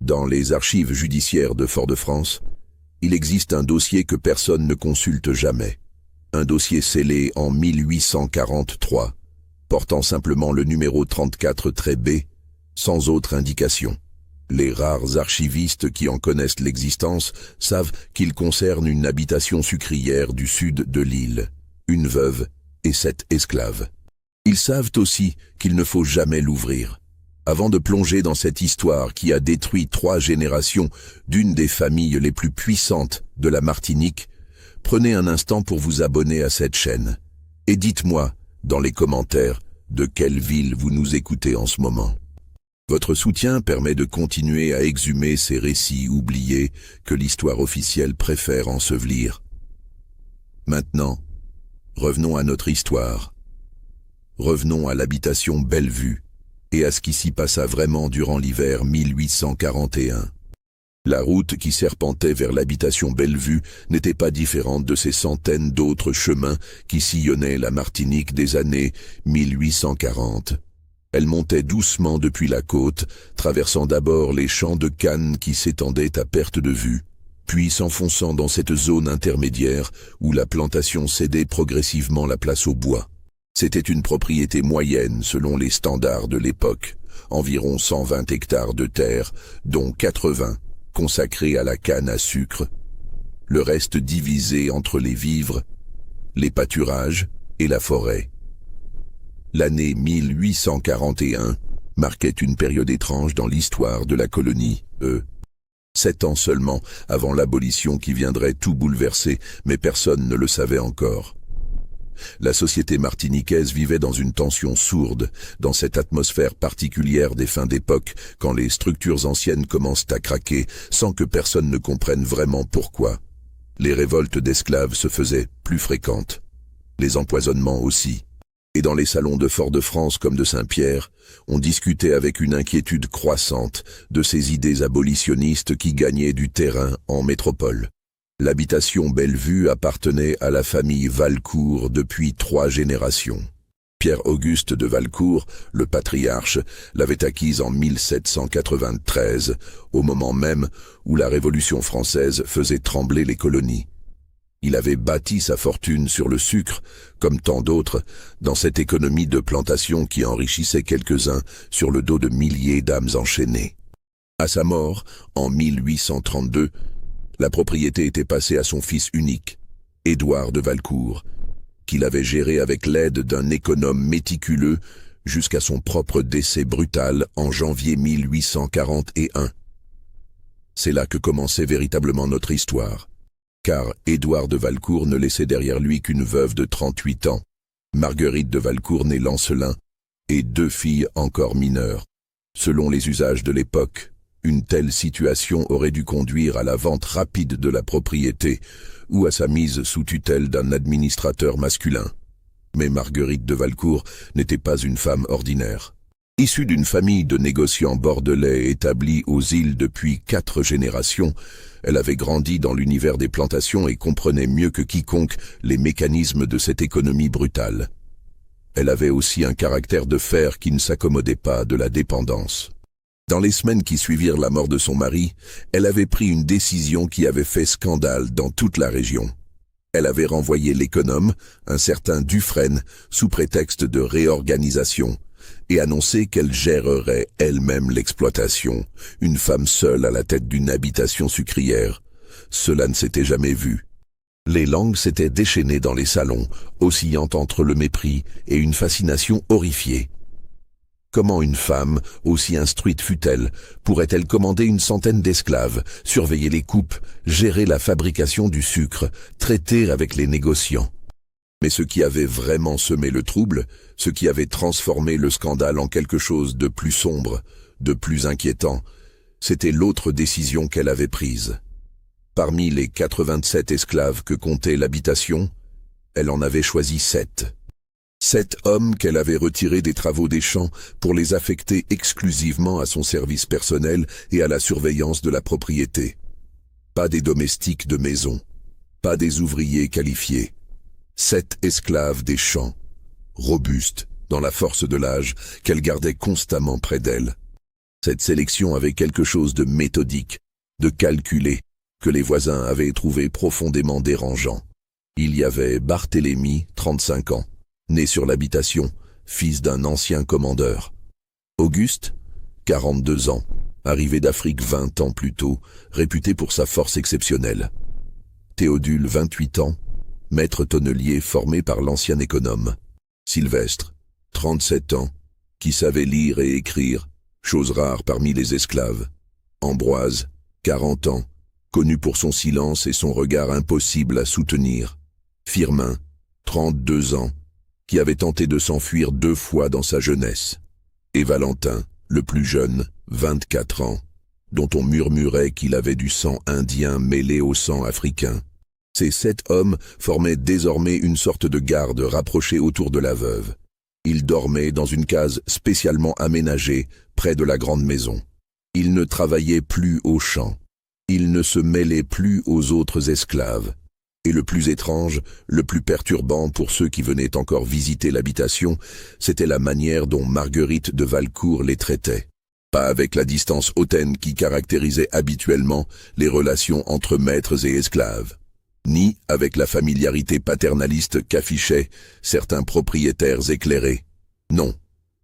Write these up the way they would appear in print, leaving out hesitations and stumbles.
Dans les archives judiciaires de Fort-de-France, il existe un dossier que personne ne consulte jamais. Un dossier scellé en 1843, portant simplement le numéro 34-B, sans autre indication. Les rares archivistes qui en connaissent l'existence savent qu'il concerne une habitation sucrière du sud de l'île, une veuve et 7 esclaves. Ils savent aussi qu'il ne faut jamais l'ouvrir. Avant de plonger dans cette histoire qui a détruit 3 générations d'une des familles les plus puissantes de la Martinique, prenez un instant pour vous abonner à cette chaîne. Et dites-moi, dans les commentaires, de quelle ville vous nous écoutez en ce moment. Votre soutien permet de continuer à exhumer ces récits oubliés que l'histoire officielle préfère ensevelir. Maintenant, revenons à notre histoire. Revenons à l'habitation Bellevue et à ce qui s'y passa vraiment durant l'hiver 1841. La route qui serpentait vers l'habitation Bellevue n'était pas différente de ces centaines d'autres chemins qui sillonnaient la Martinique des années 1840. Elle montait doucement depuis la côte, traversant d'abord les champs de canne qui s'étendaient à perte de vue, puis s'enfonçant dans cette zone intermédiaire où la plantation cédait progressivement la place au bois. C'était une propriété moyenne selon les standards de l'époque, environ 120 hectares de terre, dont 80 consacrés à la canne à sucre, le reste divisé entre les vivres, les pâturages et la forêt. L'année 1841 marquait une période étrange dans l'histoire de la colonie, 7 ans seulement avant l'abolition qui viendrait tout bouleverser, mais personne ne le savait encore. La société martiniquaise vivait dans une tension sourde, dans cette atmosphère particulière des fins d'époque, quand les structures anciennes commencent à craquer, sans que personne ne comprenne vraiment pourquoi. Les révoltes d'esclaves se faisaient plus fréquentes. Les empoisonnements aussi. Et dans les salons de Fort-de-France comme de Saint-Pierre, on discutait avec une inquiétude croissante de ces idées abolitionnistes qui gagnaient du terrain en métropole. L'habitation Bellevue appartenait à la famille Valcourt depuis 3 générations. Pierre-Auguste de Valcourt, le patriarche, l'avait acquise en 1793, au moment même où la Révolution française faisait trembler les colonies. Il avait bâti sa fortune sur le sucre, comme tant d'autres, dans cette économie de plantation qui enrichissait quelques-uns sur le dos de milliers d'âmes enchaînées. À sa mort, en 1832, la propriété était passée à son fils unique, Édouard de Valcourt, qu'il avait géré avec l'aide d'un économe méticuleux jusqu'à son propre décès brutal en janvier 1841. C'est là que commençait véritablement notre histoire, car Édouard de Valcourt ne laissait derrière lui qu'une veuve de 38 ans, Marguerite de Valcourt née Lancelin, et 2 filles encore mineures. Selon les usages de l'époque, une telle situation aurait dû conduire à la vente rapide de la propriété ou à sa mise sous tutelle d'un administrateur masculin. Mais Marguerite de Valcourt n'était pas une femme ordinaire. Issue d'une famille de négociants bordelais établis aux îles depuis 4 générations, elle avait grandi dans l'univers des plantations et comprenait mieux que quiconque les mécanismes de cette économie brutale. Elle avait aussi un caractère de fer qui ne s'accommodait pas de la dépendance. Dans les semaines qui suivirent la mort de son mari, elle avait pris une décision qui avait fait scandale dans toute la région. Elle avait renvoyé l'économe, un certain Dufresne, sous prétexte de réorganisation, et annoncé qu'elle gérerait elle-même l'exploitation, une femme seule à la tête d'une habitation sucrière. Cela ne s'était jamais vu. Les langues s'étaient déchaînées dans les salons, oscillant entre le mépris et une fascination horrifiée. Comment une femme, aussi instruite fût-elle, pourrait-elle commander une centaine d'esclaves, surveiller les coupes, gérer la fabrication du sucre, traiter avec les négociants? Mais ce qui avait vraiment semé le trouble, ce qui avait transformé le scandale en quelque chose de plus sombre, de plus inquiétant, c'était l'autre décision qu'elle avait prise. Parmi les 87 esclaves que comptait l'habitation, elle en avait choisi 7. 7 hommes qu'elle avait retirés des travaux des champs pour les affecter exclusivement à son service personnel et à la surveillance de la propriété. Pas des domestiques de maison, pas des ouvriers qualifiés. 7 esclaves des champs, robustes, dans la force de l'âge, qu'elle gardait constamment près d'elle. Cette sélection avait quelque chose de méthodique, de calculé, que les voisins avaient trouvé profondément dérangeant. Il y avait Barthélemy, 35 ans, né sur l'habitation, fils d'un ancien commandeur. Auguste, 42 ans, arrivé d'Afrique 20 ans plus tôt, réputé pour sa force exceptionnelle. Théodule, 28 ans, maître tonnelier formé par l'ancien économe. Sylvestre, 37 ans, qui savait lire et écrire, chose rare parmi les esclaves. Ambroise, 40 ans, connu pour son silence et son regard impossible à soutenir. Firmin, 32 ans, qui avait tenté de s'enfuir 2 fois dans sa jeunesse. Et Valentin, le plus jeune, 24 ans, dont on murmurait qu'il avait du sang indien mêlé au sang africain. Ces 7 hommes formaient désormais une sorte de garde rapprochée autour de la veuve. Ils dormaient dans une case spécialement aménagée près de la grande maison. Ils ne travaillaient plus au champ. Ils ne se mêlaient plus aux autres esclaves. Et le plus étrange, le plus perturbant pour ceux qui venaient encore visiter l'habitation, c'était la manière dont Marguerite de Valcourt les traitait. Pas avec la distance hautaine qui caractérisait habituellement les relations entre maîtres et esclaves, ni avec la familiarité paternaliste qu'affichaient certains propriétaires éclairés. Non,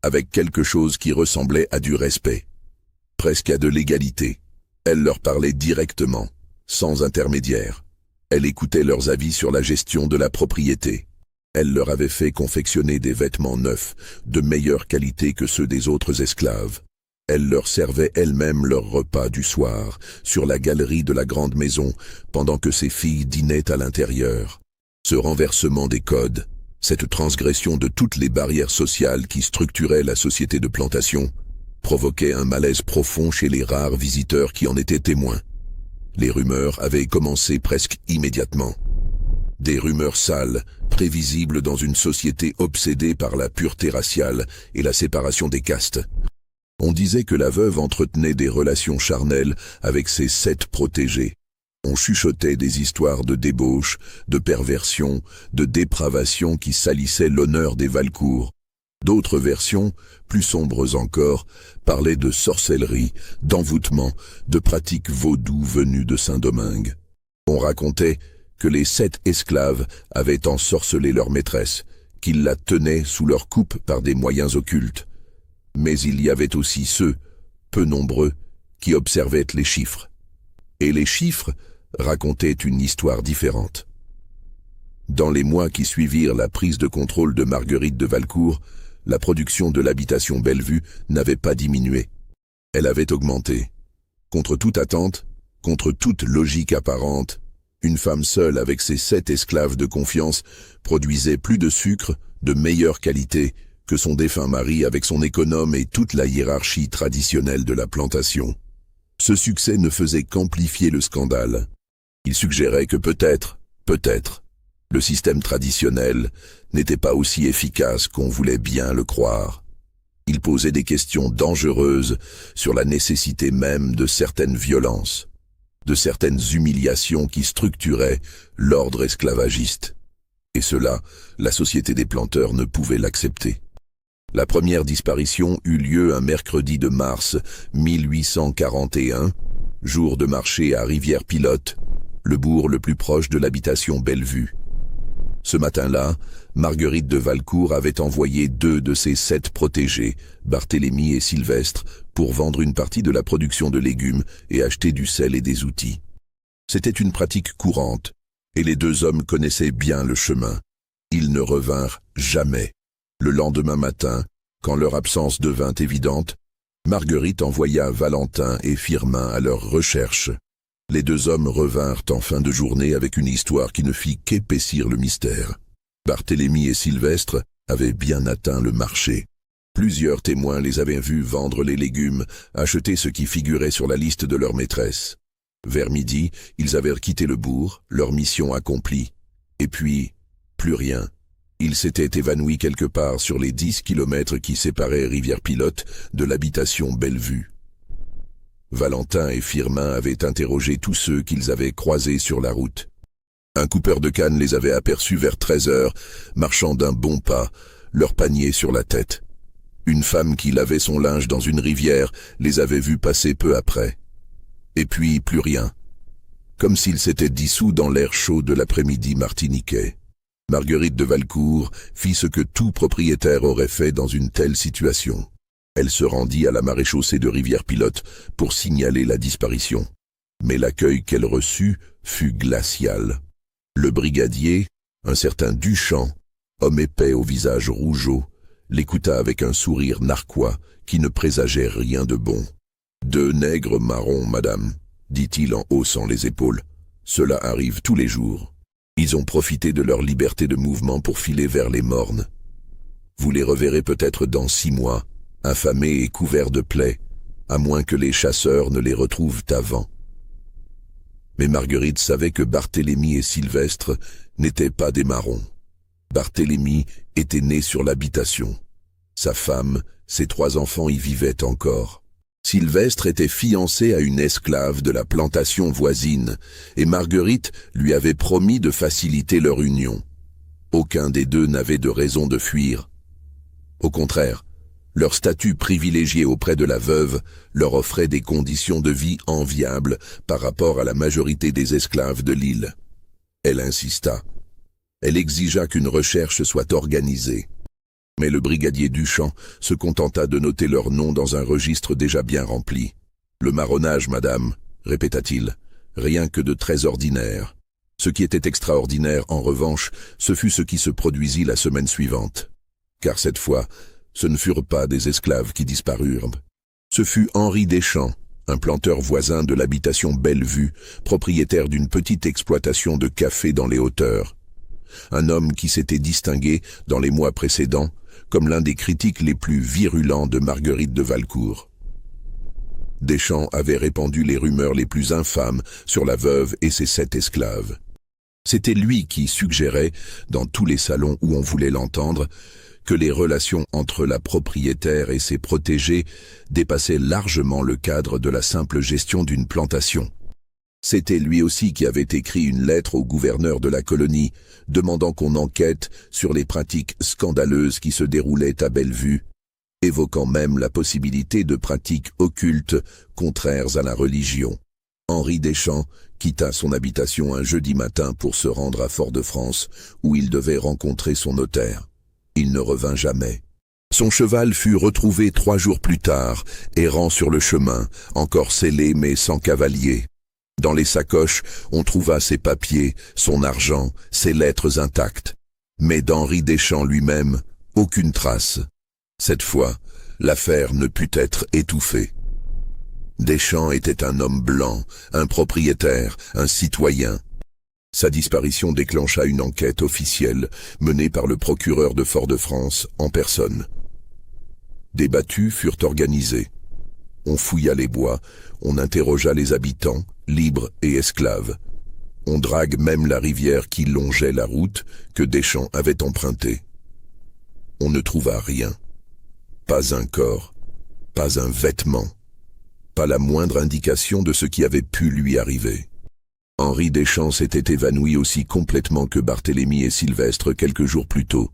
avec quelque chose qui ressemblait à du respect, presque à de l'égalité. Elle leur parlait directement, sans intermédiaire. Elle écoutait leurs avis sur la gestion de la propriété. Elle leur avait fait confectionner des vêtements neufs, de meilleure qualité que ceux des autres esclaves. Elle leur servait elle-même leur repas du soir, sur la galerie de la grande maison, pendant que ses filles dînaient à l'intérieur. Ce renversement des codes, cette transgression de toutes les barrières sociales qui structuraient la société de plantation, provoquait un malaise profond chez les rares visiteurs qui en étaient témoins. Les rumeurs avaient commencé presque immédiatement. Des rumeurs sales, prévisibles dans une société obsédée par la pureté raciale et la séparation des castes. On disait que la veuve entretenait des relations charnelles avec ses 7 protégés. On chuchotait des histoires de débauche, de perversion, de dépravation qui salissaient l'honneur des Valcourt. D'autres versions, plus sombres encore, parlaient de sorcellerie, d'envoûtement, de pratiques vaudou venues de Saint-Domingue. On racontait que les 7 esclaves avaient ensorcelé leur maîtresse, qu'ils la tenaient sous leur coupe par des moyens occultes. Mais il y avait aussi ceux, peu nombreux, qui observaient les chiffres. Et les chiffres racontaient une histoire différente. Dans les mois qui suivirent la prise de contrôle de Marguerite de Valcourt, la production de l'habitation Bellevue n'avait pas diminué. Elle avait augmenté. Contre toute attente, contre toute logique apparente, une femme seule avec ses 7 esclaves de confiance produisait plus de sucre, de meilleure qualité, que son défunt mari avec son économe et toute la hiérarchie traditionnelle de la plantation. Ce succès ne faisait qu'amplifier le scandale. Il suggérait que peut-être, le système traditionnel n'était pas aussi efficace qu'on voulait bien le croire. Il posait des questions dangereuses sur la nécessité même de certaines violences, de certaines humiliations qui structuraient l'ordre esclavagiste. Et cela, la Société des planteurs ne pouvait l'accepter. La première disparition eut lieu un mercredi de mars 1841, jour de marché à Rivière-Pilote, le bourg le plus proche de l'habitation Bellevue. Ce matin-là, Marguerite de Valcourt avait envoyé 2 de ses 7 protégés, Barthélemy et Sylvestre, pour vendre une partie de la production de légumes et acheter du sel et des outils. C'était une pratique courante, et les 2 hommes connaissaient bien le chemin. Ils ne revinrent jamais. Le lendemain matin, quand leur absence devint évidente, Marguerite envoya Valentin et Firmin à leur recherche. Les 2 hommes revinrent en fin de journée avec une histoire qui ne fit qu'épaissir le mystère. Barthélemy et Sylvestre avaient bien atteint le marché. Plusieurs témoins les avaient vus vendre les légumes, acheter ce qui figurait sur la liste de leur maîtresse. Vers midi, ils avaient quitté le bourg, leur mission accomplie. Et puis, plus rien. Ils s'étaient évanouis quelque part sur les 10 kilomètres qui séparaient Rivière-Pilote de l'habitation Bellevue. Valentin et Firmin avaient interrogé tous ceux qu'ils avaient croisés sur la route. Un coupeur de canne les avait aperçus vers 13 heures, marchant d'un bon pas, leur panier sur la tête. Une femme qui lavait son linge dans une rivière les avait vus passer peu après. Et puis plus rien. Comme s'ils s'étaient dissous dans l'air chaud de l'après-midi martiniquais. Marguerite de Valcourt fit ce que tout propriétaire aurait fait dans une telle situation. Elle se rendit à la maréchaussée de Rivière-Pilote pour signaler la disparition. Mais l'accueil qu'elle reçut fut glacial. Le brigadier, un certain Duchamp, homme épais au visage rougeau, l'écouta avec un sourire narquois qui ne présageait rien de bon. « 2 nègres marrons, madame, dit-il en haussant les épaules. Cela arrive tous les jours. Ils ont profité de leur liberté de mouvement pour filer vers les mornes. Vous les reverrez peut-être dans 6 mois, affamés et couverts de plaies, à moins que les chasseurs ne les retrouvent avant. » Mais Marguerite savait que Barthélemy et Sylvestre n'étaient pas des marrons. Barthélemy était né sur l'habitation. Sa femme, ses 3 enfants y vivaient encore. Sylvestre était fiancé à une esclave de la plantation voisine, et Marguerite lui avait promis de faciliter leur union. Aucun des deux n'avait de raison de fuir. Au contraire, leur statut privilégié auprès de la veuve leur offrait des conditions de vie enviables par rapport à la majorité des esclaves de l'île. Elle insista. Elle exigea qu'une recherche soit organisée. Mais le brigadier Duchamp se contenta de noter leurs noms dans un registre déjà bien rempli. « Le marronnage, madame, » répéta-t-il, « rien que de très ordinaire. » Ce qui était extraordinaire, en revanche, ce fut ce qui se produisit la semaine suivante. Car cette fois, ce ne furent pas des esclaves qui disparurent. Ce fut Henri Deschamps, un planteur voisin de l'habitation Bellevue, propriétaire d'une petite exploitation de café dans les hauteurs. Un homme qui s'était distingué, dans les mois précédents, comme l'un des critiques les plus virulents de Marguerite de Valcourt. Deschamps avait répandu les rumeurs les plus infâmes sur la veuve et ses 7 esclaves. C'était lui qui suggérait, dans tous les salons où on voulait l'entendre, que les relations entre la propriétaire et ses protégés dépassaient largement le cadre de la simple gestion d'une plantation. C'était lui aussi qui avait écrit une lettre au gouverneur de la colonie, demandant qu'on enquête sur les pratiques scandaleuses qui se déroulaient à Bellevue, évoquant même la possibilité de pratiques occultes contraires à la religion. Henri Deschamps quitta son habitation un jeudi matin pour se rendre à Fort-de-France, où il devait rencontrer son notaire. Il ne revint jamais. Son cheval fut retrouvé 3 jours plus tard, errant sur le chemin, encore scellé mais sans cavalier. Dans les sacoches, on trouva ses papiers, son argent, ses lettres intactes. Mais d'Henri Deschamps lui-même, aucune trace. Cette fois, l'affaire ne put être étouffée. Deschamps était un homme blanc, un propriétaire, un citoyen. Sa disparition déclencha une enquête officielle menée par le procureur de Fort-de-France en personne. Des battues furent organisées. On fouilla les bois, on interrogea les habitants, libres et esclaves. On drague même la rivière qui longeait la route que Deschamps avait empruntée. On ne trouva rien. Pas un corps, pas un vêtement, pas la moindre indication de ce qui avait pu lui arriver. Henri Deschamps s'était évanoui aussi complètement que Barthélemy et Sylvestre quelques jours plus tôt,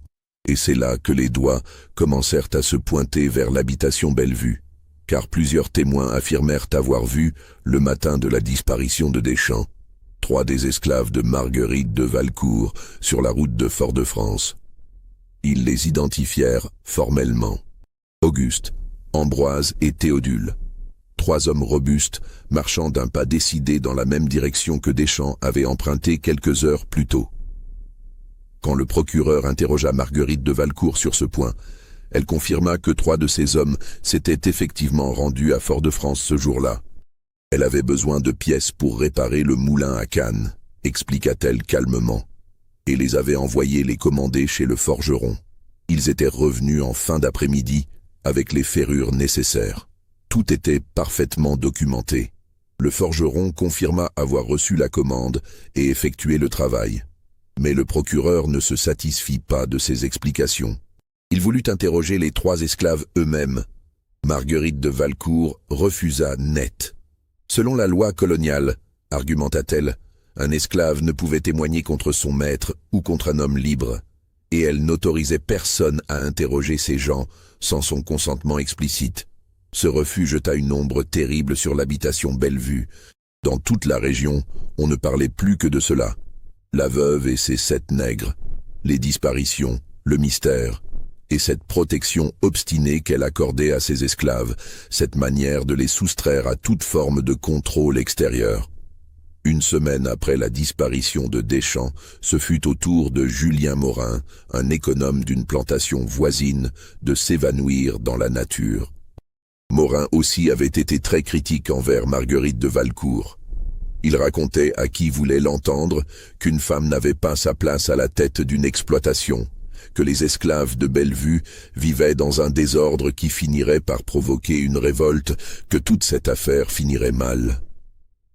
et c'est là que les doigts commencèrent à se pointer vers l'habitation Bellevue, car plusieurs témoins affirmèrent avoir vu, le matin de la disparition de Deschamps, 3 des esclaves de Marguerite de Valcourt sur la route de Fort-de-France. Ils les identifièrent formellement. Auguste, Ambroise et Théodule. 3 hommes robustes, marchant d'un pas décidé dans la même direction que Deschamps avait emprunté quelques heures plus tôt. Quand le procureur interrogea Marguerite de Valcourt sur ce point, elle confirma que 3 de ces hommes s'étaient effectivement rendus à Fort-de-France ce jour-là. Elle avait besoin de pièces pour réparer le moulin à canne, expliqua-t-elle calmement, et les avait envoyés les commander chez le forgeron. Ils étaient revenus en fin d'après-midi avec les ferrures nécessaires. Tout était parfaitement documenté. Le forgeron confirma avoir reçu la commande et effectué le travail. Mais le procureur ne se satisfit pas de ces explications. Il voulut interroger les 3 esclaves eux-mêmes. Marguerite de Valcourt refusa net. Selon la loi coloniale, argumenta-t-elle, un esclave ne pouvait témoigner contre son maître ou contre un homme libre, et elle n'autorisait personne à interroger ces gens sans son consentement explicite. Ce refus jeta une ombre terrible sur l'habitation Bellevue. Dans toute la région, on ne parlait plus que de cela. La veuve et ses 7 nègres, les disparitions, le mystère, et cette protection obstinée qu'elle accordait à ses esclaves, cette manière de les soustraire à toute forme de contrôle extérieur. Une semaine après la disparition de Deschamps, ce fut au tour de Julien Morin, un économe d'une plantation voisine, de s'évanouir dans la nature. Morin aussi avait été très critique envers Marguerite de Valcourt. Il racontait à qui voulait l'entendre qu'une femme n'avait pas sa place à la tête d'une exploitation, que les esclaves de Bellevue vivaient dans un désordre qui finirait par provoquer une révolte, que toute cette affaire finirait mal.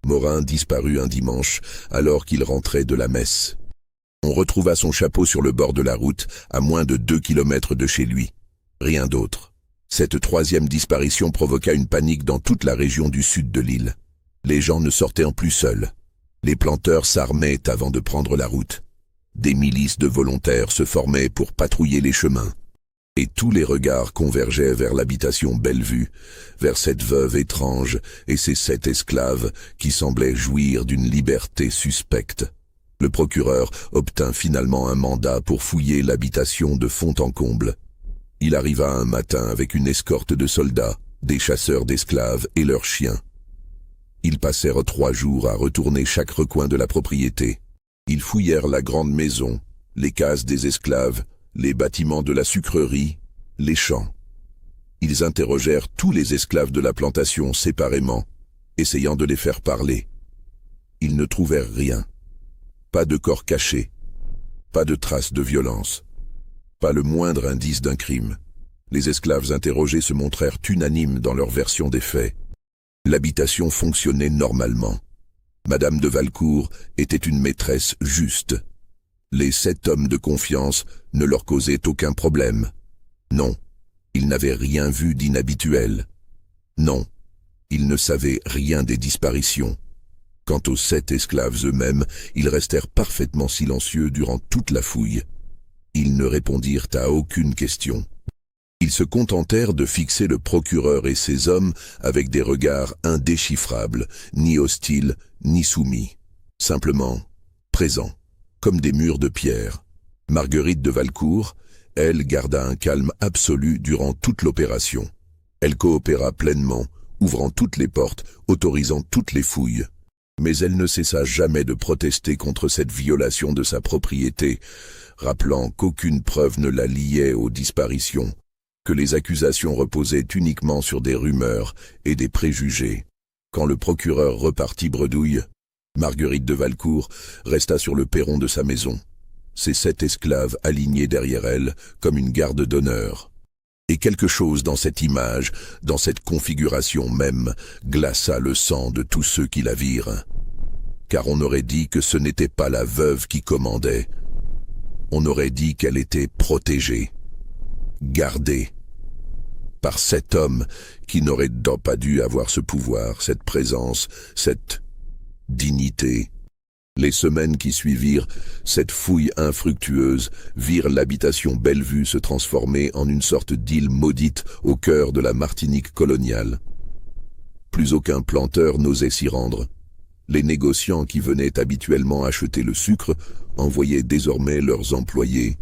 Morin disparut un dimanche alors qu'il rentrait de la messe. On retrouva son chapeau sur le bord de la route, à moins de 2 kilomètres de chez lui. Rien d'autre. Cette 3e disparition provoqua une panique dans toute la région du sud de l'île. Les gens ne sortaient en plus seuls. Les planteurs s'armaient avant de prendre la route. Des milices de volontaires se formaient pour patrouiller les chemins. Et tous les regards convergeaient vers l'habitation Bellevue, vers cette veuve étrange et ses 7 esclaves qui semblaient jouir d'une liberté suspecte. Le procureur obtint finalement un mandat pour fouiller l'habitation de fond en comble. Il arriva un matin avec une escorte de soldats, des chasseurs d'esclaves et leurs chiens. Ils passèrent 3 jours à retourner chaque recoin de la propriété. Ils fouillèrent la grande maison, les cases des esclaves, les bâtiments de la sucrerie, les champs. Ils interrogèrent tous les esclaves de la plantation séparément, essayant de les faire parler. Ils ne trouvèrent rien. Pas de corps caché, pas de traces de violence, pas le moindre indice d'un crime. Les esclaves interrogés se montrèrent unanimes dans leur version des faits. L'habitation fonctionnait normalement. Madame de Valcourt était une maîtresse juste. Les 7 hommes de confiance ne leur causaient aucun problème. Non, ils n'avaient rien vu d'inhabituel. Non, ils ne savaient rien des disparitions. Quant aux 7 esclaves eux-mêmes, ils restèrent parfaitement silencieux durant toute la fouille. Ils ne répondirent à aucune question. Ils se contentèrent de fixer le procureur et ses hommes avec des regards indéchiffrables, ni hostiles, ni soumis. Simplement présents, comme des murs de pierre. Marguerite de Valcourt, elle, garda un calme absolu durant toute l'opération. Elle coopéra pleinement, ouvrant toutes les portes, autorisant toutes les fouilles. Mais elle ne cessa jamais de protester contre cette violation de sa propriété, rappelant qu'aucune preuve ne la liait aux disparitions, que les accusations reposaient uniquement sur des rumeurs et des préjugés. Quand le procureur repartit bredouille, Marguerite de Valcourt resta sur le perron de sa maison, ses 7 esclaves alignés derrière elle comme une garde d'honneur. Et quelque chose dans cette image, dans cette configuration même, glaça le sang de tous ceux qui la virent. Car on aurait dit que ce n'était pas la veuve qui commandait. On aurait dit qu'elle était protégée, gardée, par cet homme qui n'aurait donc pas dû avoir ce pouvoir, cette présence, cette dignité. Les semaines qui suivirent, cette fouille infructueuse virent l'habitation Bellevue se transformer en une sorte d'île maudite au cœur de la Martinique coloniale. Plus aucun planteur n'osait s'y rendre. Les négociants qui venaient habituellement acheter le sucre envoyaient désormais leurs employés,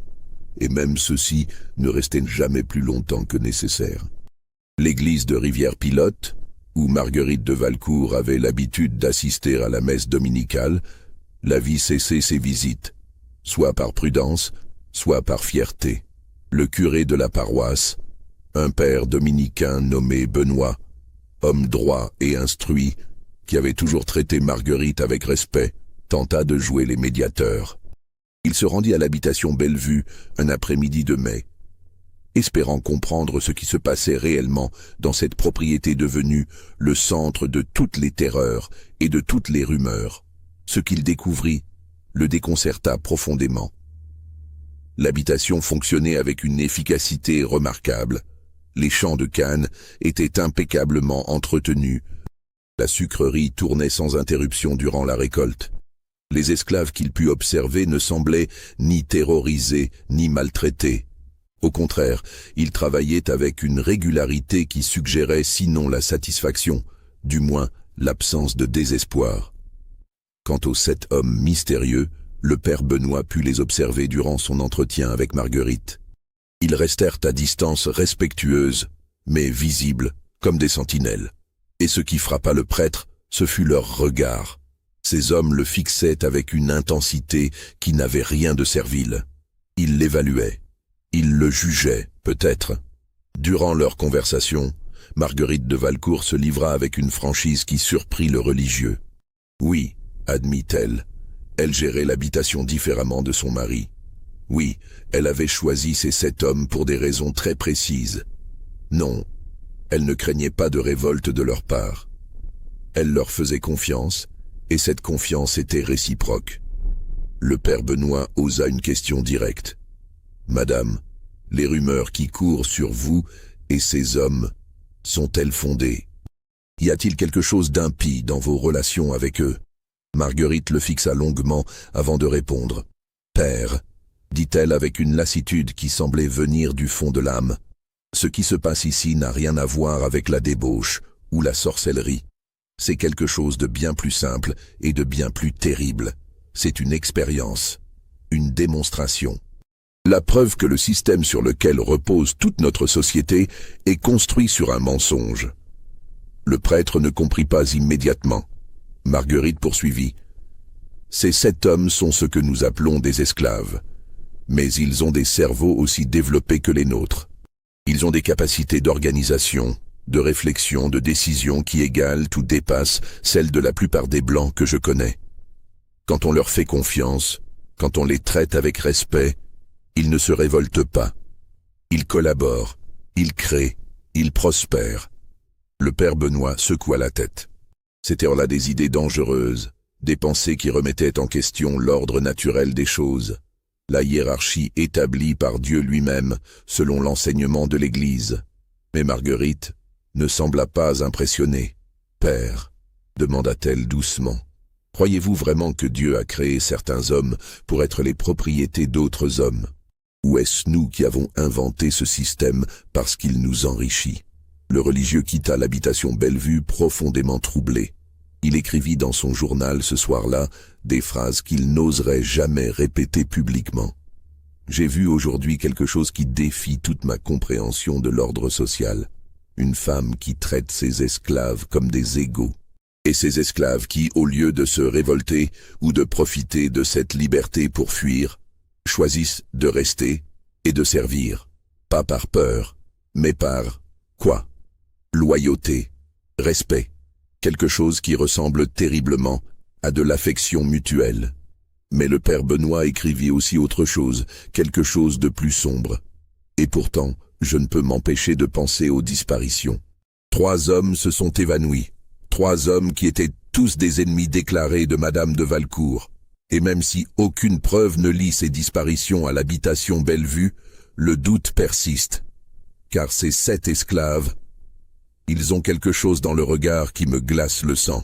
et même ceux-ci ne restaient jamais plus longtemps que nécessaire. L'église de Rivière-Pilote, où Marguerite de Valcourt avait l'habitude d'assister à la messe dominicale, la vit cesser ses visites, soit par prudence, soit par fierté. Le curé de la paroisse, un père dominicain nommé Benoît, homme droit et instruit, qui avait toujours traité Marguerite avec respect, tenta de jouer les médiateurs. Il se rendit à l'habitation Bellevue un après-midi de mai, espérant comprendre ce qui se passait réellement dans cette propriété devenue le centre de toutes les terreurs et de toutes les rumeurs. Ce qu'il découvrit le déconcerta profondément. L'habitation fonctionnait avec une efficacité remarquable. Les champs de canne étaient impeccablement entretenus. La sucrerie tournait sans interruption durant la récolte. Les esclaves qu'il put observer ne semblaient ni terrorisés ni maltraités. Au contraire, ils travaillaient avec une régularité qui suggérait sinon la satisfaction, du moins l'absence de désespoir. Quant aux 7 hommes mystérieux, le père Benoît put les observer durant son entretien avec Marguerite. Ils restèrent à distance respectueuse, mais visibles, comme des sentinelles. Et ce qui frappa le prêtre, ce fut leur regard. Ces hommes le fixaient avec une intensité qui n'avait rien de servile. Ils l'évaluaient. Ils le jugeaient, peut-être. Durant leur conversation, Marguerite de Valcourt se livra avec une franchise qui surprit le religieux. Oui, admit-elle, elle gérait l'habitation différemment de son mari. Oui, elle avait choisi ces 7 hommes pour des raisons très précises. Non, elle ne craignait pas de révolte de leur part. Elle leur faisait confiance, et cette confiance était réciproque. Le père Benoît osa une question directe. « Madame, les rumeurs qui courent sur vous et ces hommes, sont-elles fondées? Y a-t-il quelque chose d'impie dans vos relations avec eux ?» Marguerite le fixa longuement avant de répondre. « Père, dit-elle avec une lassitude qui semblait venir du fond de l'âme, ce qui se passe ici n'a rien à voir avec la débauche ou la sorcellerie. C'est quelque chose de bien plus simple et de bien plus terrible. C'est une expérience, une démonstration. La preuve que le système sur lequel repose toute notre société est construit sur un mensonge. » Le prêtre ne comprit pas immédiatement. Marguerite poursuivit. « Ces 7 hommes sont ce que nous appelons des esclaves, mais ils ont des cerveaux aussi développés que les nôtres. Ils ont des capacités d'organisation, de réflexion, de décision qui égalent ou dépassent celles de la plupart des Blancs que je connais. Quand on leur fait confiance, quand on les traite avec respect, ils ne se révoltent pas. Ils collaborent, ils créent, ils prospèrent. » Le père Benoît secoua la tête. C'étaient là des idées dangereuses, des pensées qui remettaient en question l'ordre naturel des choses, la hiérarchie établie par Dieu lui-même selon l'enseignement de l'Église. Mais Marguerite ne sembla pas impressionnée. « Père, demanda-t-elle doucement, croyez-vous vraiment que Dieu a créé certains hommes pour être les propriétés d'autres hommes? Ou est-ce nous qui avons inventé ce système parce qu'il nous enrichit ?» Le religieux quitta l'habitation Bellevue profondément troublé. Il écrivit dans son journal ce soir-là des phrases qu'il n'oserait jamais répéter publiquement. « J'ai vu aujourd'hui quelque chose qui défie toute ma compréhension de l'ordre social. Une femme qui traite ses esclaves comme des égaux. Et ces esclaves qui, au lieu de se révolter ou de profiter de cette liberté pour fuir, choisissent de rester et de servir, pas par peur, mais par quoi? Loyauté, respect, quelque chose qui ressemble terriblement à de l'affection mutuelle. Mais le père Benoît écrivit aussi autre chose, quelque chose de plus sombre. Et pourtant, je ne peux m'empêcher de penser aux disparitions. 3 hommes se sont évanouis, 3 hommes qui étaient tous des ennemis déclarés de Madame de Valcourt. Et même si aucune preuve ne lie ces disparitions à l'habitation Bellevue, le doute persiste. Car ces 7 esclaves, ils ont quelque chose dans le regard qui me glace le sang,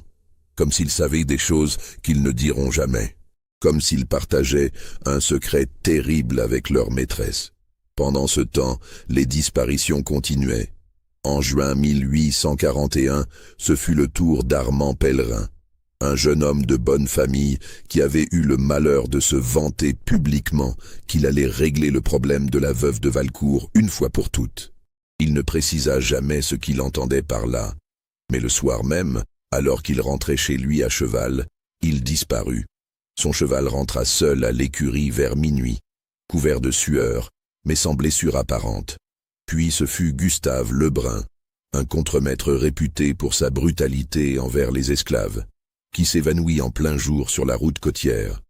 comme s'ils savaient des choses qu'ils ne diront jamais, comme s'ils partageaient un secret terrible avec leur maîtresse. Pendant ce temps, les disparitions continuaient. En juin 1841, ce fut le tour d'Armand Pellerin, un jeune homme de bonne famille qui avait eu le malheur de se vanter publiquement qu'il allait régler le problème de la veuve de Valcourt une fois pour toutes. Il ne précisa jamais ce qu'il entendait par là, mais le soir même, alors qu'il rentrait chez lui à cheval, il disparut. Son cheval rentra seul à l'écurie vers minuit, couvert de sueur, mais sans blessure apparente. Puis ce fut Gustave Lebrun, un contremaître réputé pour sa brutalité envers les esclaves, qui s'évanouit en plein jour sur la route côtière.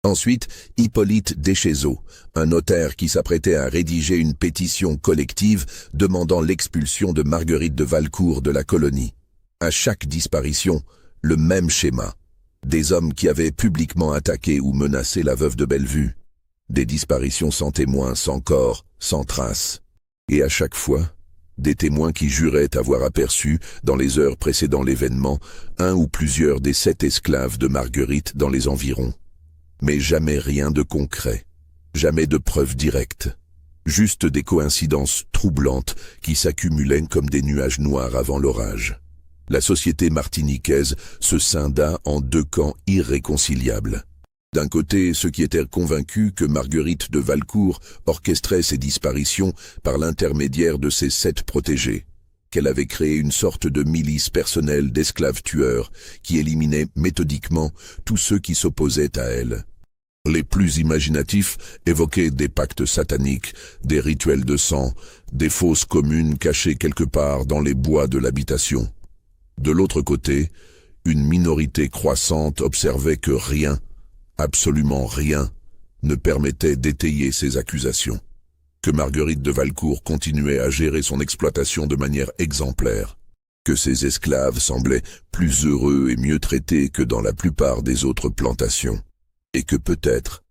Ensuite, Hippolyte Deschézeaux, un notaire qui s'apprêtait à rédiger une pétition collective demandant l'expulsion de Marguerite de Valcourt de la colonie. À chaque disparition, le même schéma. Des hommes qui avaient publiquement attaqué ou menacé la veuve de Bellevue. Des disparitions sans témoins, sans corps, sans traces. Et à chaque fois, des témoins qui juraient avoir aperçu, dans les heures précédant l'événement, un ou plusieurs des 7 esclaves de Marguerite dans les environs. Mais jamais rien de concret, jamais de preuves directes. Juste des coïncidences troublantes qui s'accumulaient comme des nuages noirs avant l'orage. La société martiniquaise se scinda en deux camps irréconciliables. D'un côté, ceux qui étaient convaincus que Marguerite de Valcourt orchestrait ses disparitions par l'intermédiaire de ses 7 protégés, qu'elle avait créé une sorte de milice personnelle d'esclaves tueurs qui éliminait méthodiquement tous ceux qui s'opposaient à elle. Les plus imaginatifs évoquaient des pactes sataniques, des rituels de sang, des fosses communes cachées quelque part dans les bois de l'habitation. De l'autre côté, une minorité croissante observait que rien, absolument rien, ne permettait d'étayer ces accusations. Que Marguerite de Valcourt continuait à gérer son exploitation de manière exemplaire. Que ses esclaves semblaient plus heureux et mieux traités que dans la plupart des autres plantations. Et que peut-être,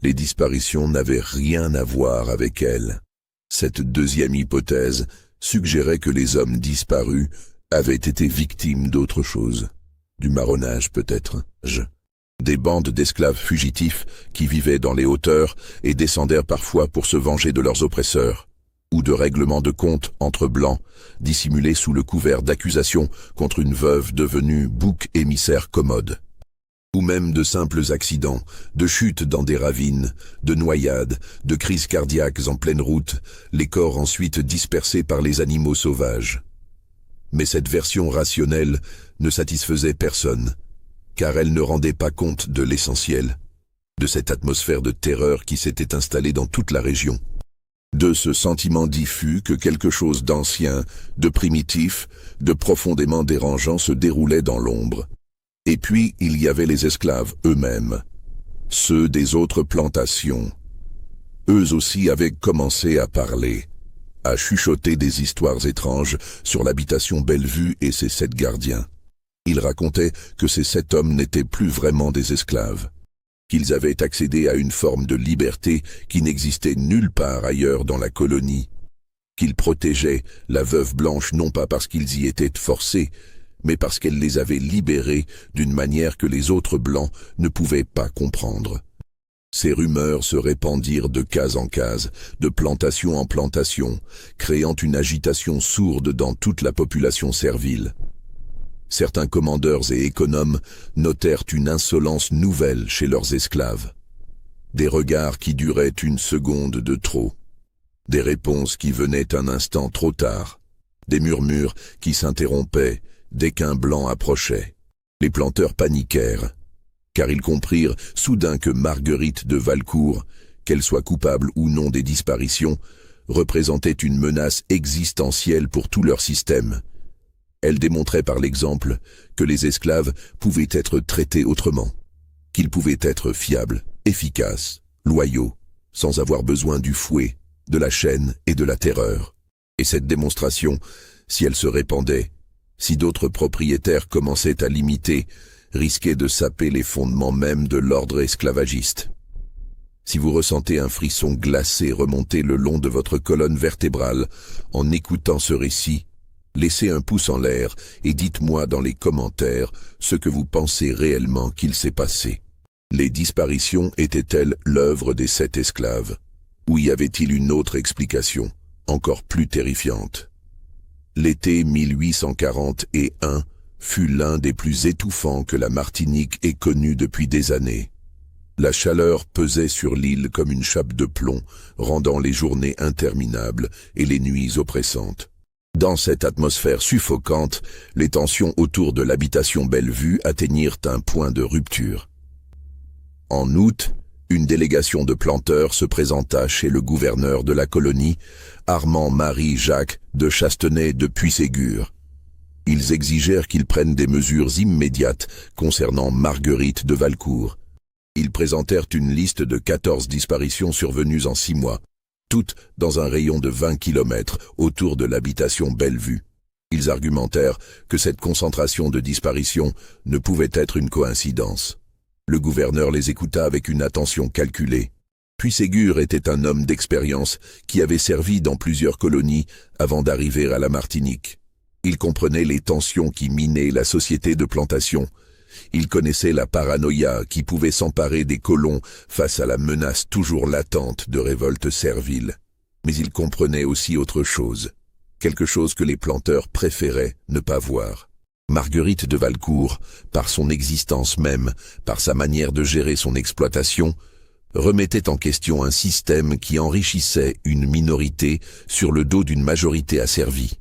les disparitions n'avaient rien à voir avec elle. Cette deuxième hypothèse suggérait que les hommes disparus avaient été victimes d'autre chose. Du marronnage peut-être, Des bandes d'esclaves fugitifs qui vivaient dans les hauteurs et descendèrent parfois pour se venger de leurs oppresseurs. Ou de règlements de compte entre blancs, dissimulés sous le couvert d'accusations contre une veuve devenue bouc émissaire commode. Ou même de simples accidents, de chutes dans des ravines, de noyades, de crises cardiaques en pleine route, les corps ensuite dispersés par les animaux sauvages. Mais cette version rationnelle ne satisfaisait personne, car elle ne rendait pas compte de l'essentiel, de cette atmosphère de terreur qui s'était installée dans toute la région. De ce sentiment diffus que quelque chose d'ancien, de primitif, de profondément dérangeant se déroulait dans l'ombre. Et puis, il y avait les esclaves eux-mêmes, ceux des autres plantations. Eux aussi avaient commencé à parler, à chuchoter des histoires étranges sur l'habitation Bellevue et ses 7 gardiens. Ils racontaient que ces 7 hommes n'étaient plus vraiment des esclaves, qu'ils avaient accédé à une forme de liberté qui n'existait nulle part ailleurs dans la colonie, qu'ils protégeaient la veuve blanche non pas parce qu'ils y étaient forcés, mais parce qu'elle les avait libérés d'une manière que les autres blancs ne pouvaient pas comprendre. Ces rumeurs se répandirent de case en case, de plantation en plantation, créant une agitation sourde dans toute la population servile. Certains commandeurs et économes notèrent une insolence nouvelle chez leurs esclaves. Des regards qui duraient une seconde de trop. Des réponses qui venaient un instant trop tard. Des murmures qui s'interrompaient dès qu'un blanc approchait. Les planteurs paniquèrent, car ils comprirent soudain que Marguerite de Valcourt, qu'elle soit coupable ou non des disparitions, représentait une menace existentielle pour tout leur système. Elle démontrait par l'exemple que les esclaves pouvaient être traités autrement, qu'ils pouvaient être fiables, efficaces, loyaux, sans avoir besoin du fouet, de la chaîne et de la terreur. Et cette démonstration, si elle se répandait, si d'autres propriétaires commençaient à l'imiter, risquait de saper les fondements même de l'ordre esclavagiste. Si vous ressentez un frisson glacé remonter le long de votre colonne vertébrale en écoutant ce récit, laissez un pouce en l'air et dites-moi dans les commentaires ce que vous pensez réellement qu'il s'est passé. Les disparitions étaient-elles l'œuvre des 7 esclaves? Ou y avait-il une autre explication, encore plus terrifiante? L'été 1841 fut l'un des plus étouffants que la Martinique ait connu depuis des années. La chaleur pesait sur l'île comme une chape de plomb, rendant les journées interminables et les nuits oppressantes. Dans cette atmosphère suffocante, les tensions autour de l'habitation Bellevue atteignirent un point de rupture. En août, une délégation de planteurs se présenta chez le gouverneur de la colonie, Armand-Marie-Jacques de Chastenay de Puységur. Ils exigèrent qu'il prenne des mesures immédiates concernant Marguerite de Valcourt. Ils présentèrent une liste de 14 disparitions survenues en 6 mois, toutes dans un rayon de 20 km autour de l'habitation Bellevue. Ils argumentèrent que cette concentration de disparitions ne pouvait être une coïncidence. Le gouverneur les écouta avec une attention calculée. Puységur était un homme d'expérience qui avait servi dans plusieurs colonies avant d'arriver à la Martinique. Il comprenait les tensions qui minaient la société de plantation, Il connaissait la paranoïa qui pouvait s'emparer des colons face à la menace toujours latente de révoltes serviles. Mais il comprenait aussi autre chose, quelque chose que les planteurs préféraient ne pas voir. Marguerite de Valcourt, par son existence même, par sa manière de gérer son exploitation, remettait en question un système qui enrichissait une minorité sur le dos d'une majorité asservie.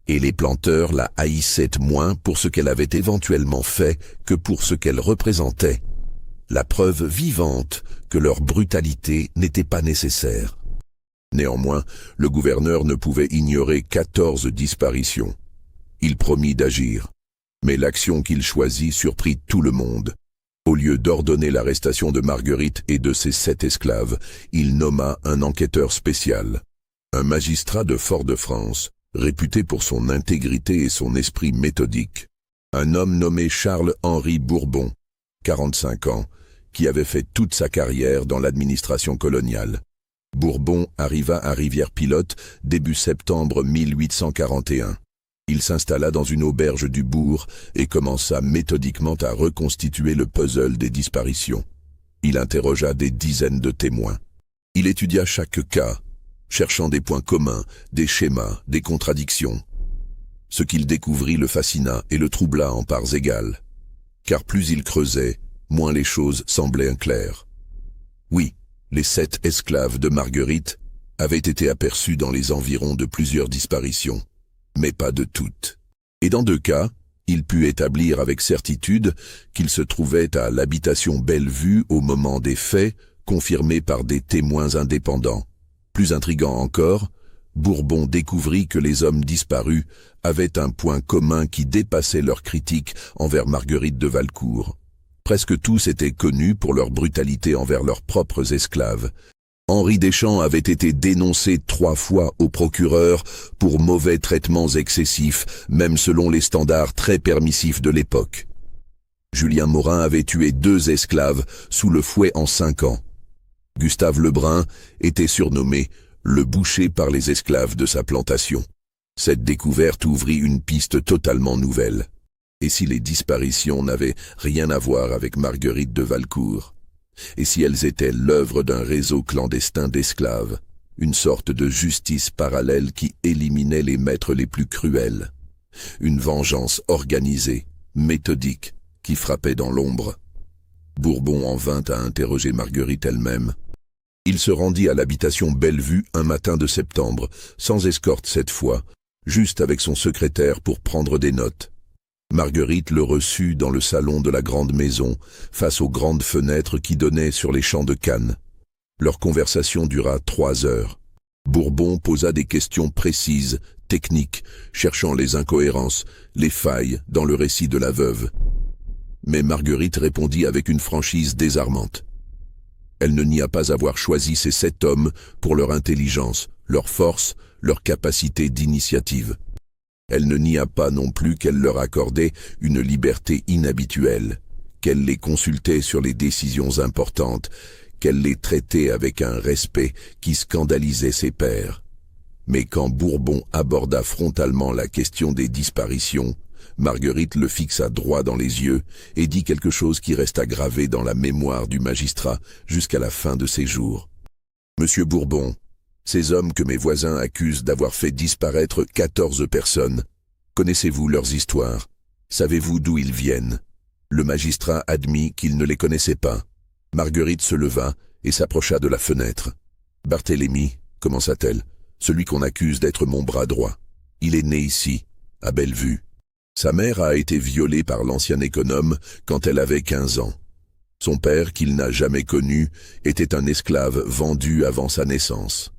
Et les planteurs la haïssaient moins pour ce qu'elle avait éventuellement fait que pour ce qu'elle représentait, la preuve vivante que leur brutalité n'était pas nécessaire. Néanmoins, le gouverneur ne pouvait ignorer 14 disparitions. Il promit d'agir, mais l'action qu'il choisit surprit tout le monde. Au lieu d'ordonner l'arrestation de Marguerite et de ses 7 esclaves, il nomma un enquêteur spécial, un magistrat de Fort-de-France, réputé pour son intégrité et son esprit méthodique. Un homme nommé Charles-Henri Bourbon, 45 ans, qui avait fait toute sa carrière dans l'administration coloniale. Bourbon arriva à Rivière-Pilote début septembre 1841. Il s'installa dans une auberge du bourg et commença méthodiquement à reconstituer le puzzle des disparitions. Il interrogea des dizaines de témoins. Il étudia chaque cas, cherchant des points communs, des schémas, des contradictions. Ce qu'il découvrit le fascina et le troubla en parts égales. Car plus il creusait, moins les choses semblaient claires. Oui, les 7 esclaves de Marguerite avaient été aperçus dans les environs de plusieurs disparitions, mais pas de toutes. Et dans 2 cas, il put établir avec certitude qu'ils se trouvaient à l'habitation Bellevue au moment des faits, confirmés par des témoins indépendants. Plus intriguant encore, Bourbon découvrit que les hommes disparus avaient un point commun qui dépassait leur critique envers Marguerite de Valcourt. Presque tous étaient connus pour leur brutalité envers leurs propres esclaves. Henri Deschamps avait été dénoncé 3 fois au procureur pour mauvais traitements excessifs, même selon les standards très permissifs de l'époque. Julien Morin avait tué 2 esclaves sous le fouet en 5 ans. Gustave Lebrun était surnommé le boucher par les esclaves de sa plantation. Cette découverte ouvrit une piste totalement nouvelle. Et si les disparitions n'avaient rien à voir avec Marguerite de Valcourt? Et si elles étaient l'œuvre d'un réseau clandestin d'esclaves, une sorte de justice parallèle qui éliminait les maîtres les plus cruels? Une vengeance organisée, méthodique, qui frappait dans l'ombre. Bourbon en vint à interroger Marguerite elle-même. Il se rendit à l'habitation Bellevue un matin de septembre, sans escorte cette fois, juste avec son secrétaire pour prendre des notes. Marguerite le reçut dans le salon de la grande maison, face aux grandes fenêtres qui donnaient sur les champs de Cannes. Leur conversation dura 3 heures. Bourbon posa des questions précises, techniques, cherchant les incohérences, les failles dans le récit de la veuve. Mais Marguerite répondit avec une franchise désarmante. Elle ne nia pas avoir choisi ces 7 hommes pour leur intelligence, leur force, leur capacité d'initiative. Elle ne nia pas non plus qu'elle leur accordait une liberté inhabituelle, qu'elle les consultait sur les décisions importantes, qu'elle les traitait avec un respect qui scandalisait ses pairs. Mais quand Bourbon aborda frontalement la question des disparitions, Marguerite le fixa droit dans les yeux et dit quelque chose qui resta gravé dans la mémoire du magistrat jusqu'à la fin de ses jours. « Monsieur Bourbon, ces hommes que mes voisins accusent d'avoir fait disparaître 14 personnes, connaissez-vous leurs histoires? Savez-vous d'où ils viennent ?» Le magistrat admit qu'il ne les connaissait pas. Marguerite se leva et s'approcha de la fenêtre. « Barthélemy, commença-t-elle, celui qu'on accuse d'être mon bras droit. Il est né ici, à Bellevue. Sa mère a été violée par l'ancien économe quand elle avait 15 ans. Son père, qu'il n'a jamais connu, était un esclave vendu avant sa naissance.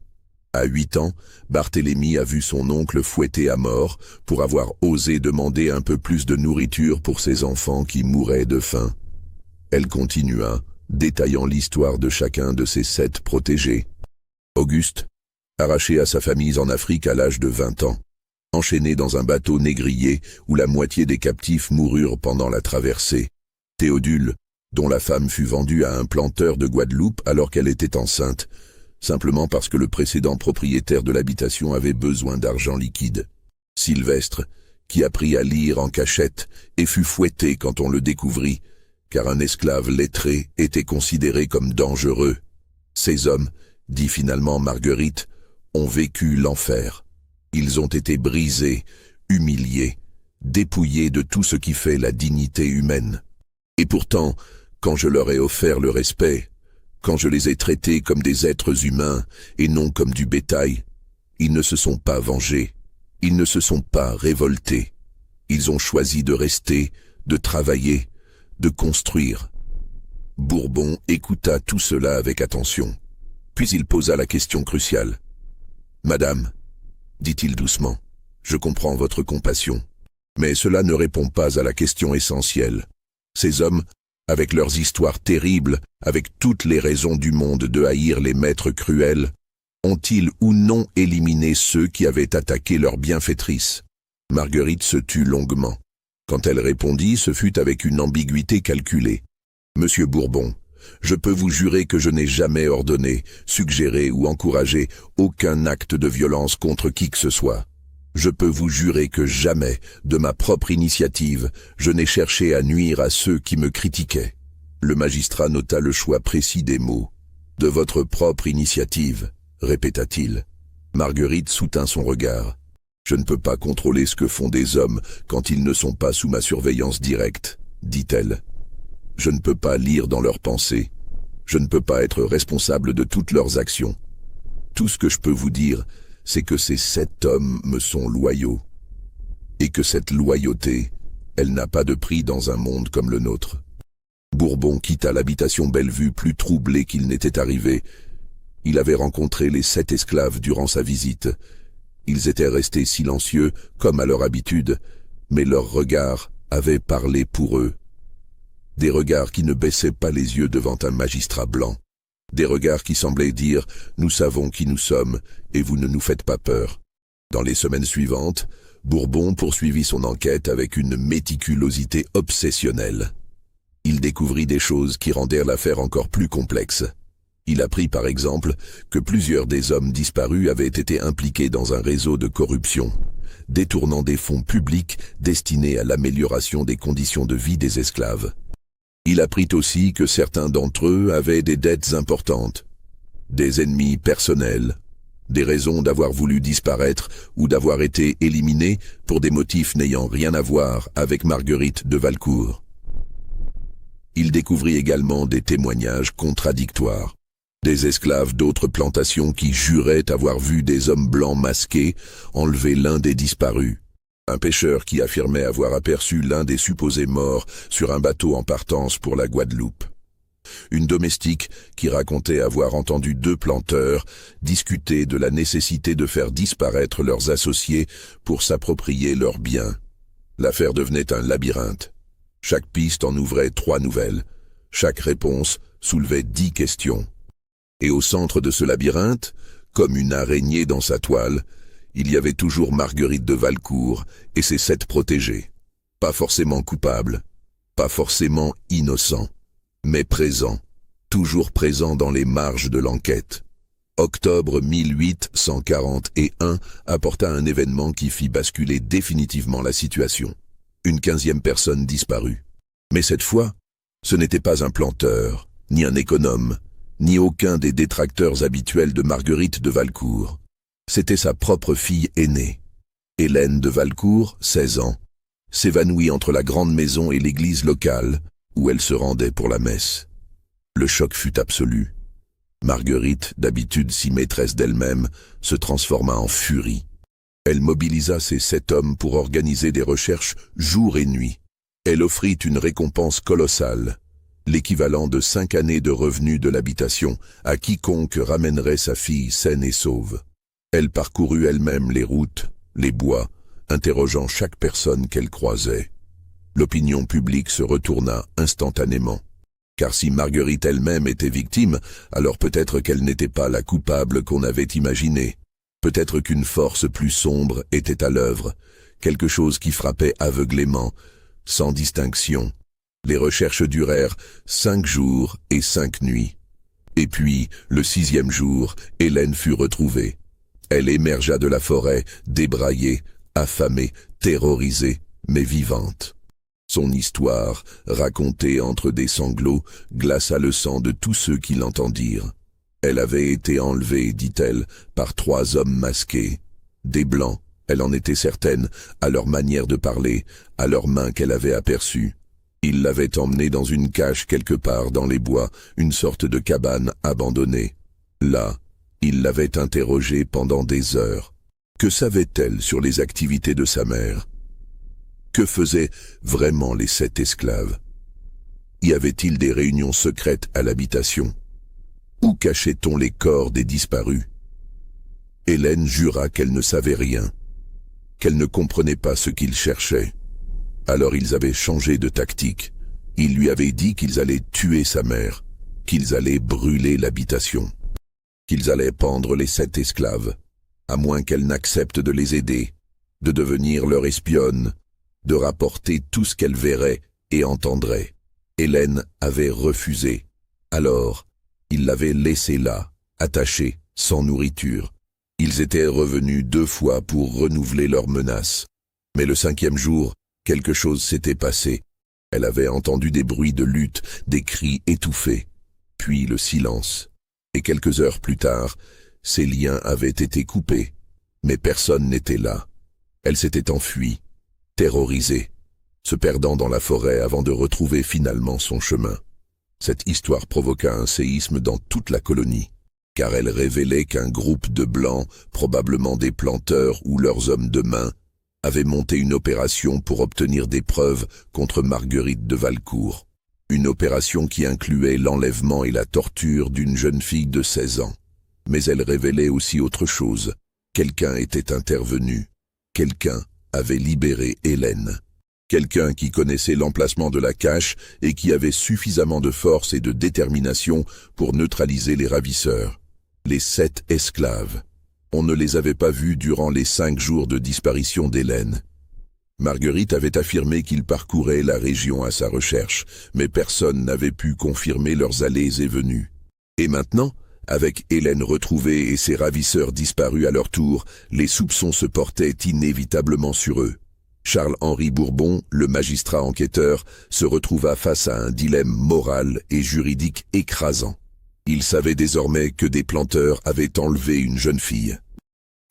À 8 ans, Barthélemy a vu son oncle fouetté à mort pour avoir osé demander un peu plus de nourriture pour ses enfants qui mouraient de faim. » Elle continua, détaillant l'histoire de chacun de ses 7 protégés. Auguste, arraché à sa famille en Afrique à l'âge de 20 ans. Enchaîné dans un bateau négrier où la moitié des captifs moururent pendant la traversée. Théodule, dont la femme fut vendue à un planteur de Guadeloupe alors qu'elle était enceinte, simplement parce que le précédent propriétaire de l'habitation avait besoin d'argent liquide. Sylvestre, qui apprit à lire en cachette et fut fouetté quand on le découvrit, car un esclave lettré était considéré comme dangereux. Ces hommes, dit finalement Marguerite, ont vécu l'enfer. Ils ont été brisés, humiliés, dépouillés de tout ce qui fait la dignité humaine. Et pourtant, quand je leur ai offert le respect, quand je les ai traités comme des êtres humains et non comme du bétail, ils ne se sont pas vengés, ils ne se sont pas révoltés. Ils ont choisi de rester, de travailler, de construire. Bourbon écouta tout cela avec attention. Puis il posa la question cruciale. « Madame, dit-il doucement, je comprends votre compassion, mais cela ne répond pas à la question essentielle. Ces hommes, avec leurs histoires terribles, avec toutes les raisons du monde de haïr les maîtres cruels, ont-ils ou non éliminé ceux qui avaient attaqué leur bienfaitrice ?» Marguerite se tut longuement. Quand elle répondit, ce fut avec une ambiguïté calculée. « Monsieur Bourbon, je peux vous jurer que je n'ai jamais ordonné, suggéré ou encouragé aucun acte de violence contre qui que ce soit. Je peux vous jurer que jamais, de ma propre initiative, je n'ai cherché à nuire à ceux qui me critiquaient. » Le magistrat nota le choix précis des mots. « De votre propre initiative », répéta-t-il. Marguerite soutint son regard. « Je ne peux pas contrôler ce que font des hommes quand ils ne sont pas sous ma surveillance directe, » dit-elle. « Je ne peux pas lire dans leurs pensées. Je ne peux pas être responsable de toutes leurs actions. Tout ce que je peux vous dire, c'est que ces 7 hommes me sont loyaux. Et que cette loyauté, elle n'a pas de prix dans un monde comme le nôtre. » Bourbon quitta l'habitation Bellevue plus troublé qu'il n'était arrivé. Il avait rencontré les 7 esclaves durant sa visite. Ils étaient restés silencieux, comme à leur habitude, mais leurs regards avaient parlé pour eux. Des regards qui ne baissaient pas les yeux devant un magistrat blanc. Des regards qui semblaient dire « Nous savons qui nous sommes, et vous ne nous faites pas peur. » Dans les semaines suivantes, Bourbon poursuivit son enquête avec une méticulosité obsessionnelle. Il découvrit des choses qui rendèrent l'affaire encore plus complexe. Il apprit par exemple que plusieurs des hommes disparus avaient été impliqués dans un réseau de corruption, détournant des fonds publics destinés à l'amélioration des conditions de vie des esclaves. Il apprit aussi que certains d'entre eux avaient des dettes importantes, des ennemis personnels, des raisons d'avoir voulu disparaître ou d'avoir été éliminés pour des motifs n'ayant rien à voir avec Marguerite de Valcourt. Il découvrit également des témoignages contradictoires. Des esclaves d'autres plantations qui juraient avoir vu des hommes blancs masqués enlever l'un des disparus. Un pêcheur qui affirmait avoir aperçu l'un des supposés morts sur un bateau en partance pour la Guadeloupe. Une domestique qui racontait avoir entendu 2 planteurs discuter de la nécessité de faire disparaître leurs associés pour s'approprier leurs biens. L'affaire devenait un labyrinthe. Chaque piste en ouvrait 3 nouvelles. Chaque réponse soulevait 10 questions. Et au centre de ce labyrinthe, comme une araignée dans sa toile, il y avait toujours Marguerite de Valcourt et ses 7 protégés. Pas forcément coupables, pas forcément innocents, mais présents, toujours présents dans les marges de l'enquête. Octobre 1841 apporta un événement qui fit basculer définitivement la situation. Une 15e personne disparue. Mais cette fois, ce n'était pas un planteur, ni un économe, ni aucun des détracteurs habituels de Marguerite de Valcourt. C'était sa propre fille aînée. Hélène de Valcourt, 16 ans, s'évanouit entre la grande maison et l'église locale, où elle se rendait pour la messe. Le choc fut absolu. Marguerite, d'habitude si maîtresse d'elle-même, se transforma en furie. Elle mobilisa ses 7 hommes pour organiser des recherches jour et nuit. Elle offrit une récompense colossale, l'équivalent de 5 années de revenus de l'habitation, à quiconque ramènerait sa fille saine et sauve. Elle parcourut elle-même les routes, les bois, interrogeant chaque personne qu'elle croisait. L'opinion publique se retourna instantanément. Car si Marguerite elle-même était victime, alors peut-être qu'elle n'était pas la coupable qu'on avait imaginée. Peut-être qu'une force plus sombre était à l'œuvre, quelque chose qui frappait aveuglément, sans distinction. Les recherches durèrent 5 jours et 5 nuits. Et puis, le 6e jour, Hélène fut retrouvée. Elle émergea de la forêt, débraillée, affamée, terrorisée, mais vivante. Son histoire, racontée entre des sanglots, glaça le sang de tous ceux qui l'entendirent. Elle avait été enlevée, dit-elle, par 3 hommes masqués. Des blancs, elle en était certaine, à leur manière de parler, à leurs mains qu'elle avait aperçues. Ils l'avaient emmenée dans une cache quelque part dans les bois, une sorte de cabane abandonnée. Là, ils l'avaient interrogée pendant des heures. Que savait-elle sur les activités de sa mère? Que faisaient vraiment les 7 esclaves? Y avait-il des réunions secrètes à l'habitation? Où cachait-on les corps des disparus? Hélène jura qu'elle ne savait rien, qu'elle ne comprenait pas ce qu'ils cherchaient. Alors ils avaient changé de tactique. Ils lui avaient dit qu'ils allaient tuer sa mère, qu'ils allaient brûler l'habitation, qu'ils allaient pendre les 7 esclaves, à moins qu'elle n'accepte de les aider, de devenir leur espionne, de rapporter tout ce qu'elle verrait et entendrait. Hélène avait refusé. Alors, ils l'avaient laissée là, attachée, sans nourriture. Ils étaient revenus 2 fois pour renouveler leurs menaces. Mais le 5e jour, quelque chose s'était passé. Elle avait entendu des bruits de lutte, des cris étouffés, puis le silence. Et quelques heures plus tard, ses liens avaient été coupés, mais personne n'était là. Elle s'était enfuie, terrorisée, se perdant dans la forêt avant de retrouver finalement son chemin. Cette histoire provoqua un séisme dans toute la colonie, car elle révélait qu'un groupe de Blancs, probablement des planteurs ou leurs hommes de main, avait monté une opération pour obtenir des preuves contre Marguerite de Valcourt. Une opération qui incluait l'enlèvement et la torture d'une jeune fille de 16 ans. Mais elle révélait aussi autre chose. Quelqu'un était intervenu. Quelqu'un avait libéré Hélène. Quelqu'un qui connaissait l'emplacement de la cache et qui avait suffisamment de force et de détermination pour neutraliser les ravisseurs. Les 7 esclaves. On ne les avait pas vus durant les 5 jours de disparition d'Hélène. Marguerite avait affirmé qu'ils parcouraient la région à sa recherche, mais personne n'avait pu confirmer leurs allées et venues. Et maintenant, avec Hélène retrouvée et ses ravisseurs disparus à leur tour, les soupçons se portaient inévitablement sur eux. Charles-Henri Bourbon, le magistrat enquêteur, se retrouva face à un dilemme moral et juridique écrasant. Il savait désormais que des planteurs avaient enlevé une jeune fille.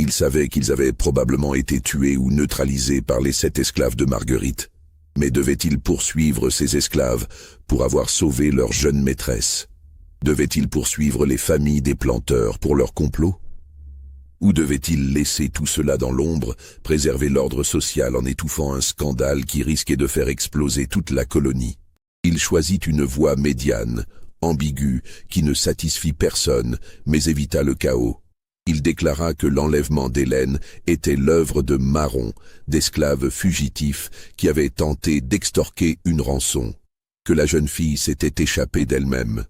Il savait qu'ils avaient probablement été tués ou neutralisés par les 7 esclaves de Marguerite. Mais devait-il poursuivre ces esclaves pour avoir sauvé leur jeune maîtresse? Devait-il poursuivre les familles des planteurs pour leur complot? Ou devait-il laisser tout cela dans l'ombre, préserver l'ordre social en étouffant un scandale qui risquait de faire exploser toute la colonie? Il choisit une voie médiane, ambiguë, qui ne satisfit personne, mais évita le chaos. Il déclara que l'enlèvement d'Hélène était l'œuvre de Marron, d'esclaves fugitifs qui avaient tenté d'extorquer une rançon, que la jeune fille s'était échappée d'elle-même,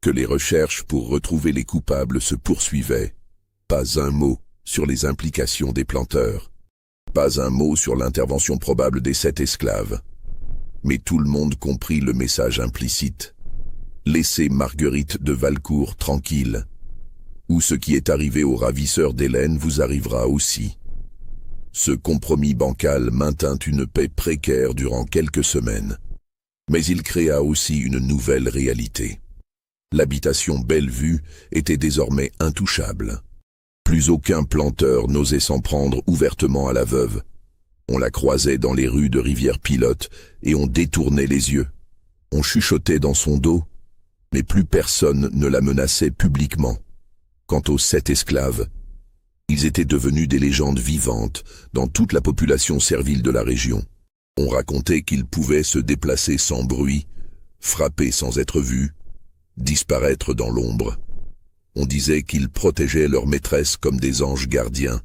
que les recherches pour retrouver les coupables se poursuivaient. Pas un mot sur les implications des planteurs, pas un mot sur l'intervention probable des 7 esclaves. Mais tout le monde comprit le message implicite. Laissez Marguerite de Valcourt tranquille, ou ce qui est arrivé aux ravisseurs d'Hélène vous arrivera aussi. Ce compromis bancal maintint une paix précaire durant quelques semaines. Mais il créa aussi une nouvelle réalité. L'habitation Bellevue était désormais intouchable. Plus aucun planteur n'osait s'en prendre ouvertement à la veuve. On la croisait dans les rues de Rivière-Pilote et on détournait les yeux. On chuchotait dans son dos, mais plus personne ne la menaçait publiquement. Quant aux 7 esclaves, ils étaient devenus des légendes vivantes dans toute la population servile de la région. On racontait qu'ils pouvaient se déplacer sans bruit, frapper sans être vus, disparaître dans l'ombre. On disait qu'ils protégeaient leur maîtresse comme des anges gardiens,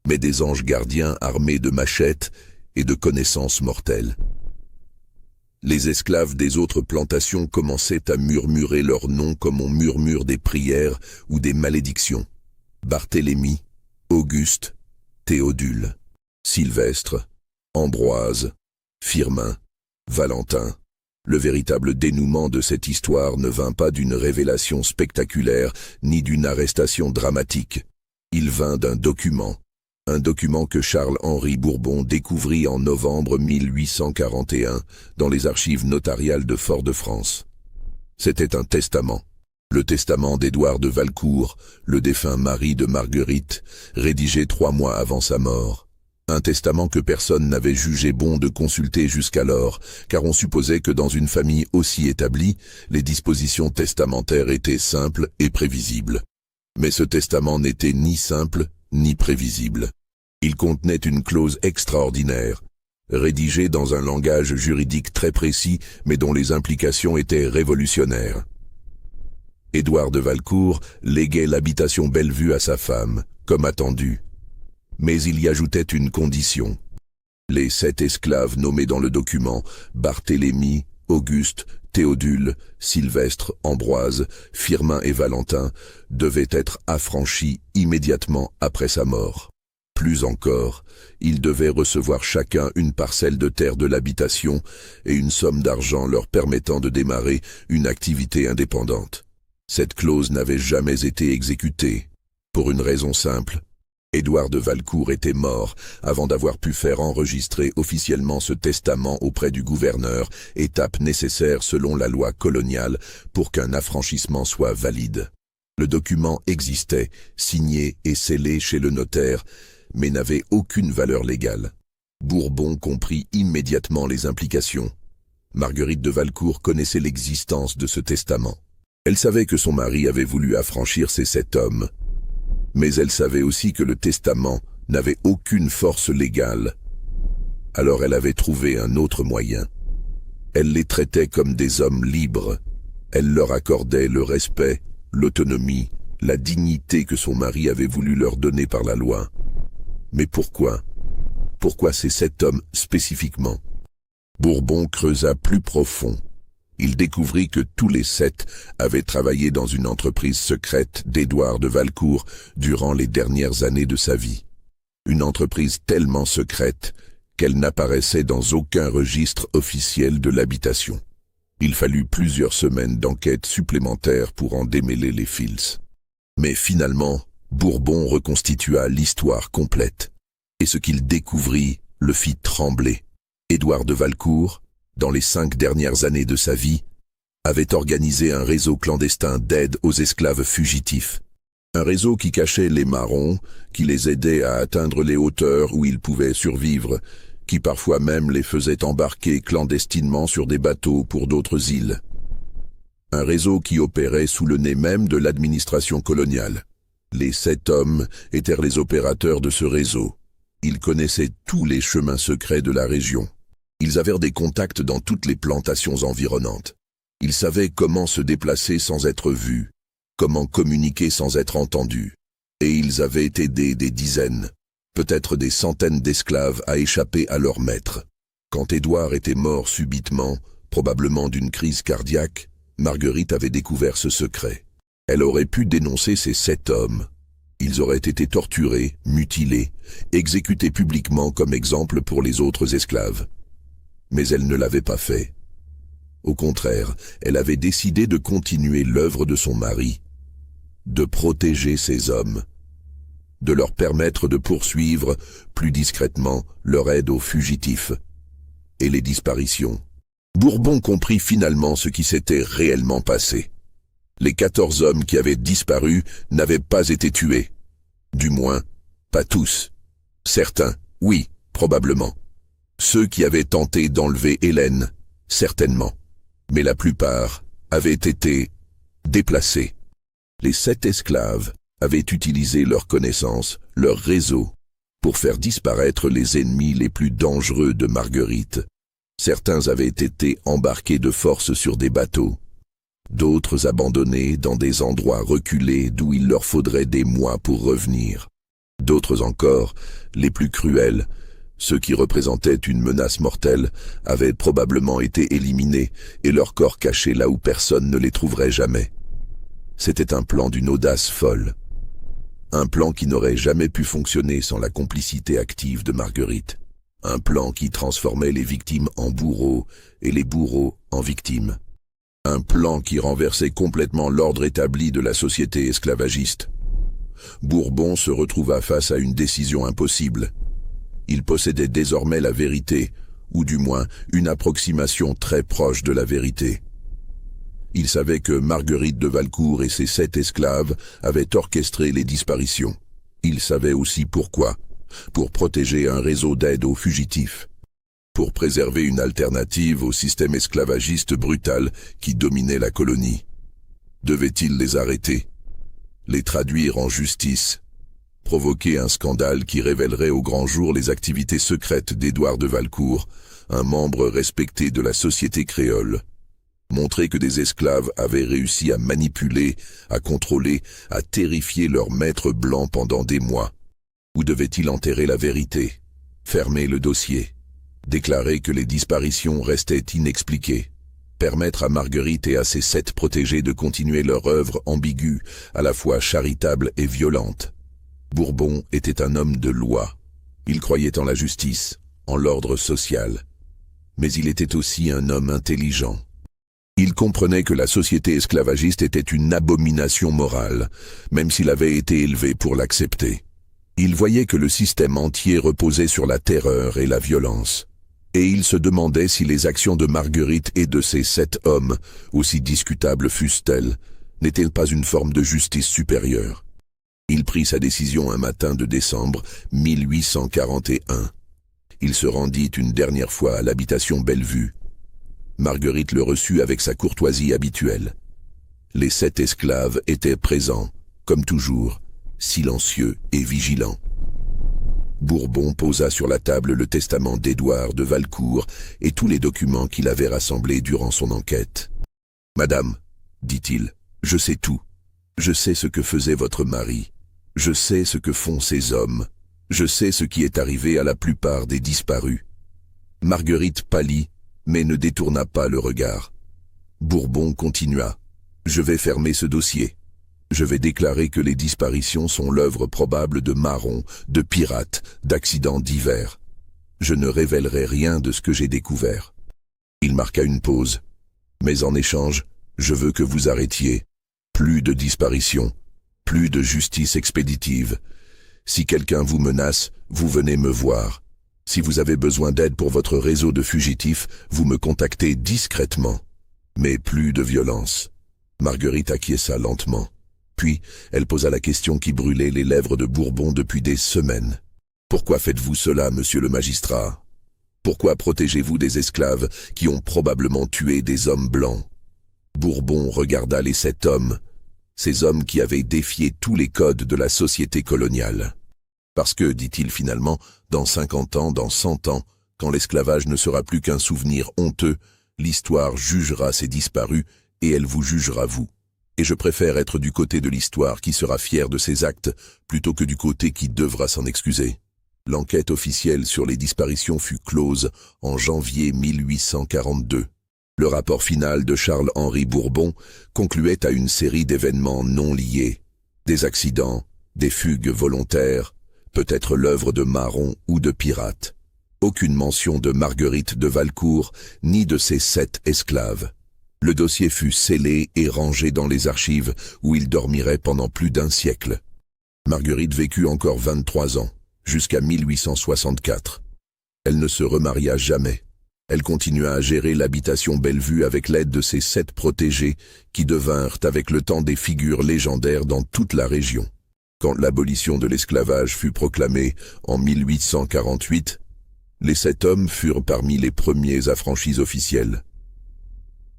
mais des anges gardiens armés de machettes et de connaissances mortelles. Les esclaves des autres plantations commençaient à murmurer leurs noms comme on murmure des prières ou des malédictions. Barthélemy, Auguste, Théodule, Sylvestre, Ambroise, Firmin, Valentin. Le véritable dénouement de cette histoire ne vint pas d'une révélation spectaculaire ni d'une arrestation dramatique. Il vint d'un document, Un document que Charles-Henri Bourbon découvrit en novembre 1841 dans les archives notariales de Fort-de-France. C'était un testament. Le testament d'Édouard de Valcourt, le défunt mari de Marguerite, rédigé 3 mois avant sa mort. Un testament que personne n'avait jugé bon de consulter jusqu'alors, car on supposait que dans une famille aussi établie, les dispositions testamentaires étaient simples et prévisibles. Mais ce testament n'était ni simple, ni prévisible. Il contenait une clause extraordinaire, rédigée dans un langage juridique très précis, mais dont les implications étaient révolutionnaires. Édouard de Valcourt léguait l'habitation Bellevue à sa femme, comme attendu. Mais il y ajoutait une condition. Les 7 esclaves nommés dans le document, Barthélemy, Auguste, Théodule, Sylvestre, Ambroise, Firmin et Valentin, devaient être affranchis immédiatement après sa mort. Plus encore, ils devaient recevoir chacun une parcelle de terre de l'habitation et une somme d'argent leur permettant de démarrer une activité indépendante. Cette clause n'avait jamais été exécutée, pour une raison simple. Édouard de Valcourt était mort avant d'avoir pu faire enregistrer officiellement ce testament auprès du gouverneur, étape nécessaire selon la loi coloniale pour qu'un affranchissement soit valide. Le document existait, signé et scellé chez le notaire, mais n'avait aucune valeur légale. Bourbon comprit immédiatement les implications. Marguerite de Valcourt connaissait l'existence de ce testament. Elle savait que son mari avait voulu affranchir ces 7 hommes. Mais elle savait aussi que le testament n'avait aucune force légale. Alors elle avait trouvé un autre moyen. Elle les traitait comme des hommes libres. Elle leur accordait le respect, l'autonomie, la dignité que son mari avait voulu leur donner par la loi. Mais pourquoi? Pourquoi ces 7 hommes spécifiquement? Bourbon creusa plus profond. Il découvrit que tous les 7 avaient travaillé dans une entreprise secrète d'Édouard de Valcourt durant les dernières années de sa vie. Une entreprise tellement secrète qu'elle n'apparaissait dans aucun registre officiel de l'habitation. Il fallut plusieurs semaines d'enquête supplémentaires pour en démêler les fils. Mais finalement, Bourbon reconstitua l'histoire complète. Et ce qu'il découvrit le fit trembler. Édouard de Valcourt, dans les 5 dernières années de sa vie, avait organisé un réseau clandestin d'aide aux esclaves fugitifs. Un réseau qui cachait les marrons, qui les aidait à atteindre les hauteurs où ils pouvaient survivre, qui parfois même les faisait embarquer clandestinement sur des bateaux pour d'autres îles. Un réseau qui opérait sous le nez même de l'administration coloniale. Les 7 hommes étaient les opérateurs de ce réseau. Ils connaissaient tous les chemins secrets de la région. Ils avaient des contacts dans toutes les plantations environnantes. Ils savaient comment se déplacer sans être vus, comment communiquer sans être entendus. Et ils avaient aidé des dizaines, peut-être des centaines d'esclaves à échapper à leur maître. Quand Édouard était mort subitement, probablement d'une crise cardiaque, Marguerite avait découvert ce secret. Elle aurait pu dénoncer ces 7 hommes. Ils auraient été torturés, mutilés, exécutés publiquement comme exemple pour les autres esclaves. Mais elle ne l'avait pas fait. Au contraire, elle avait décidé de continuer l'œuvre de son mari, de protéger ces hommes, de leur permettre de poursuivre, plus discrètement, leur aide aux fugitifs et les disparitions. Bourbon comprit finalement ce qui s'était réellement passé. Les 14 hommes qui avaient disparu n'avaient pas été tués. Du moins, pas tous. Certains, oui, probablement. Ceux qui avaient tenté d'enlever Hélène, certainement. Mais la plupart avaient été déplacés. Les 7 esclaves avaient utilisé leurs connaissances, leur réseau, pour faire disparaître les ennemis les plus dangereux de Marguerite. Certains avaient été embarqués de force sur des bateaux, d'autres abandonnés dans des endroits reculés d'où il leur faudrait des mois pour revenir. D'autres encore, les plus cruels, ceux qui représentaient une menace mortelle, avaient probablement été éliminés et leurs corps cachés là où personne ne les trouverait jamais. C'était un plan d'une audace folle. Un plan qui n'aurait jamais pu fonctionner sans la complicité active de Marguerite. Un plan qui transformait les victimes en bourreaux et les bourreaux en victimes. Un plan qui renversait complètement l'ordre établi de la société esclavagiste. Bourbon se retrouva face à une décision impossible. Il possédait désormais la vérité, ou du moins une approximation très proche de la vérité. Il savait que Marguerite de Valcourt et ses 7 esclaves avaient orchestré les disparitions. Il savait aussi pourquoi. Pour protéger un réseau d'aide aux fugitifs. Pour préserver une alternative au système esclavagiste brutal qui dominait la colonie. Devait-il les arrêter? Les traduire en justice? Provoquer un scandale qui révélerait au grand jour les activités secrètes d'Édouard de Valcourt, un membre respecté de la société créole? Montrer que des esclaves avaient réussi à manipuler, à contrôler, à terrifier leurs maîtres blancs pendant des mois? Ou devait-il enterrer la vérité, fermer le dossier, déclarer que les disparitions restaient inexpliquées, permettre à Marguerite et à ses 7 protégés de continuer leur œuvre ambiguë, à la fois charitable et violente? Bourbon était un homme de loi. Il croyait en la justice, en l'ordre social. Mais il était aussi un homme intelligent. Il comprenait que la société esclavagiste était une abomination morale, même s'il avait été élevé pour l'accepter. Il voyait que le système entier reposait sur la terreur et la violence. Et il se demandait si les actions de Marguerite et de ses 7 hommes, aussi discutables fussent-elles, n'étaient pas une forme de justice supérieure. Il prit sa décision un matin de décembre 1841. Il se rendit une dernière fois à l'habitation Bellevue. Marguerite le reçut avec sa courtoisie habituelle. Les 7 esclaves étaient présents, comme toujours, silencieux et vigilants. Bourbon posa sur la table le testament d'Édouard de Valcourt et tous les documents qu'il avait rassemblés durant son enquête. « Madame, dit-il, je sais tout. Je sais ce que faisait votre mari. Je sais ce que font ces hommes. Je sais ce qui est arrivé à la plupart des disparus. » Marguerite pâlit, mais ne détourna pas le regard. Bourbon continua. « Je vais fermer ce dossier. Je vais déclarer que les disparitions sont l'œuvre probable de marrons, de pirates, d'accidents divers. Je ne révélerai rien de ce que j'ai découvert. » Il marqua une pause. « Mais en échange, je veux que vous arrêtiez. Plus de disparitions, plus de justice expéditive. Si quelqu'un vous menace, vous venez me voir. Si vous avez besoin d'aide pour votre réseau de fugitifs, vous me contactez discrètement. Mais plus de violence. » Marguerite acquiesça lentement. Puis, elle posa la question qui brûlait les lèvres de Bourbon depuis des semaines. « Pourquoi faites-vous cela, monsieur le magistrat? Pourquoi protégez-vous des esclaves qui ont probablement tué des hommes blancs ?» Bourbon regarda les 7 hommes, ces hommes qui avaient défié tous les codes de la société coloniale. « Parce que, dit-il finalement, dans 50 ans, dans 100 ans, quand l'esclavage ne sera plus qu'un souvenir honteux, l'histoire jugera ces disparus et elle vous jugera vous. Et je préfère être du côté de l'histoire qui sera fière de ses actes, plutôt que du côté qui devra s'en excuser. » L'enquête officielle sur les disparitions fut close en janvier 1842. Le rapport final de Charles-Henri Bourbon concluait à une série d'événements non liés. Des accidents, des fugues volontaires, peut-être l'œuvre de marrons ou de pirates. Aucune mention de Marguerite de Valcourt, ni de ses 7 esclaves. Le dossier fut scellé et rangé dans les archives où il dormirait pendant plus d'1 siècle. Marguerite vécut encore 23 ans, jusqu'à 1864. Elle ne se remaria jamais. Elle continua à gérer l'habitation Bellevue avec l'aide de ses 7 protégés qui devinrent avec le temps des figures légendaires dans toute la région. Quand l'abolition de l'esclavage fut proclamée en 1848, les 7 hommes furent parmi les premiers affranchis officiels.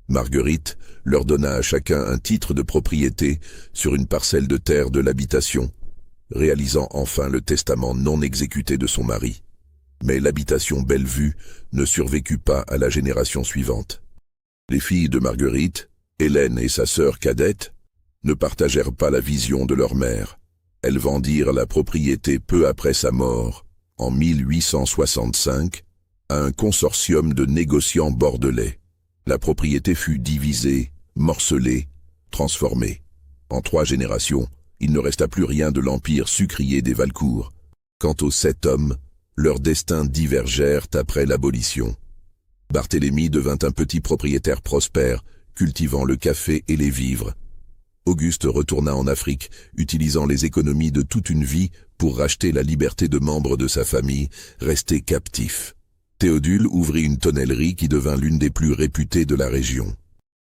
Marguerite leur donna à chacun un titre de propriété sur une parcelle de terre de l'habitation, réalisant enfin le testament non exécuté de son mari. Mais l'habitation Bellevue ne survécut pas à la génération suivante. Les filles de Marguerite, Hélène et sa sœur cadette, ne partagèrent pas la vision de leur mère. Elles vendirent la propriété peu après sa mort, en 1865, à un consortium de négociants bordelais. La propriété fut divisée, morcelée, transformée. En 3 générations, il ne resta plus rien de l'empire sucrier des Valcourt. Quant aux 7 hommes, leurs destins divergèrent après l'abolition. Barthélemy devint un petit propriétaire prospère, cultivant le café et les vivres. Auguste retourna en Afrique, utilisant les économies de toute une vie pour racheter la liberté de membres de sa famille, restés captifs. Théodule ouvrit une tonnellerie qui devint l'une des plus réputées de la région.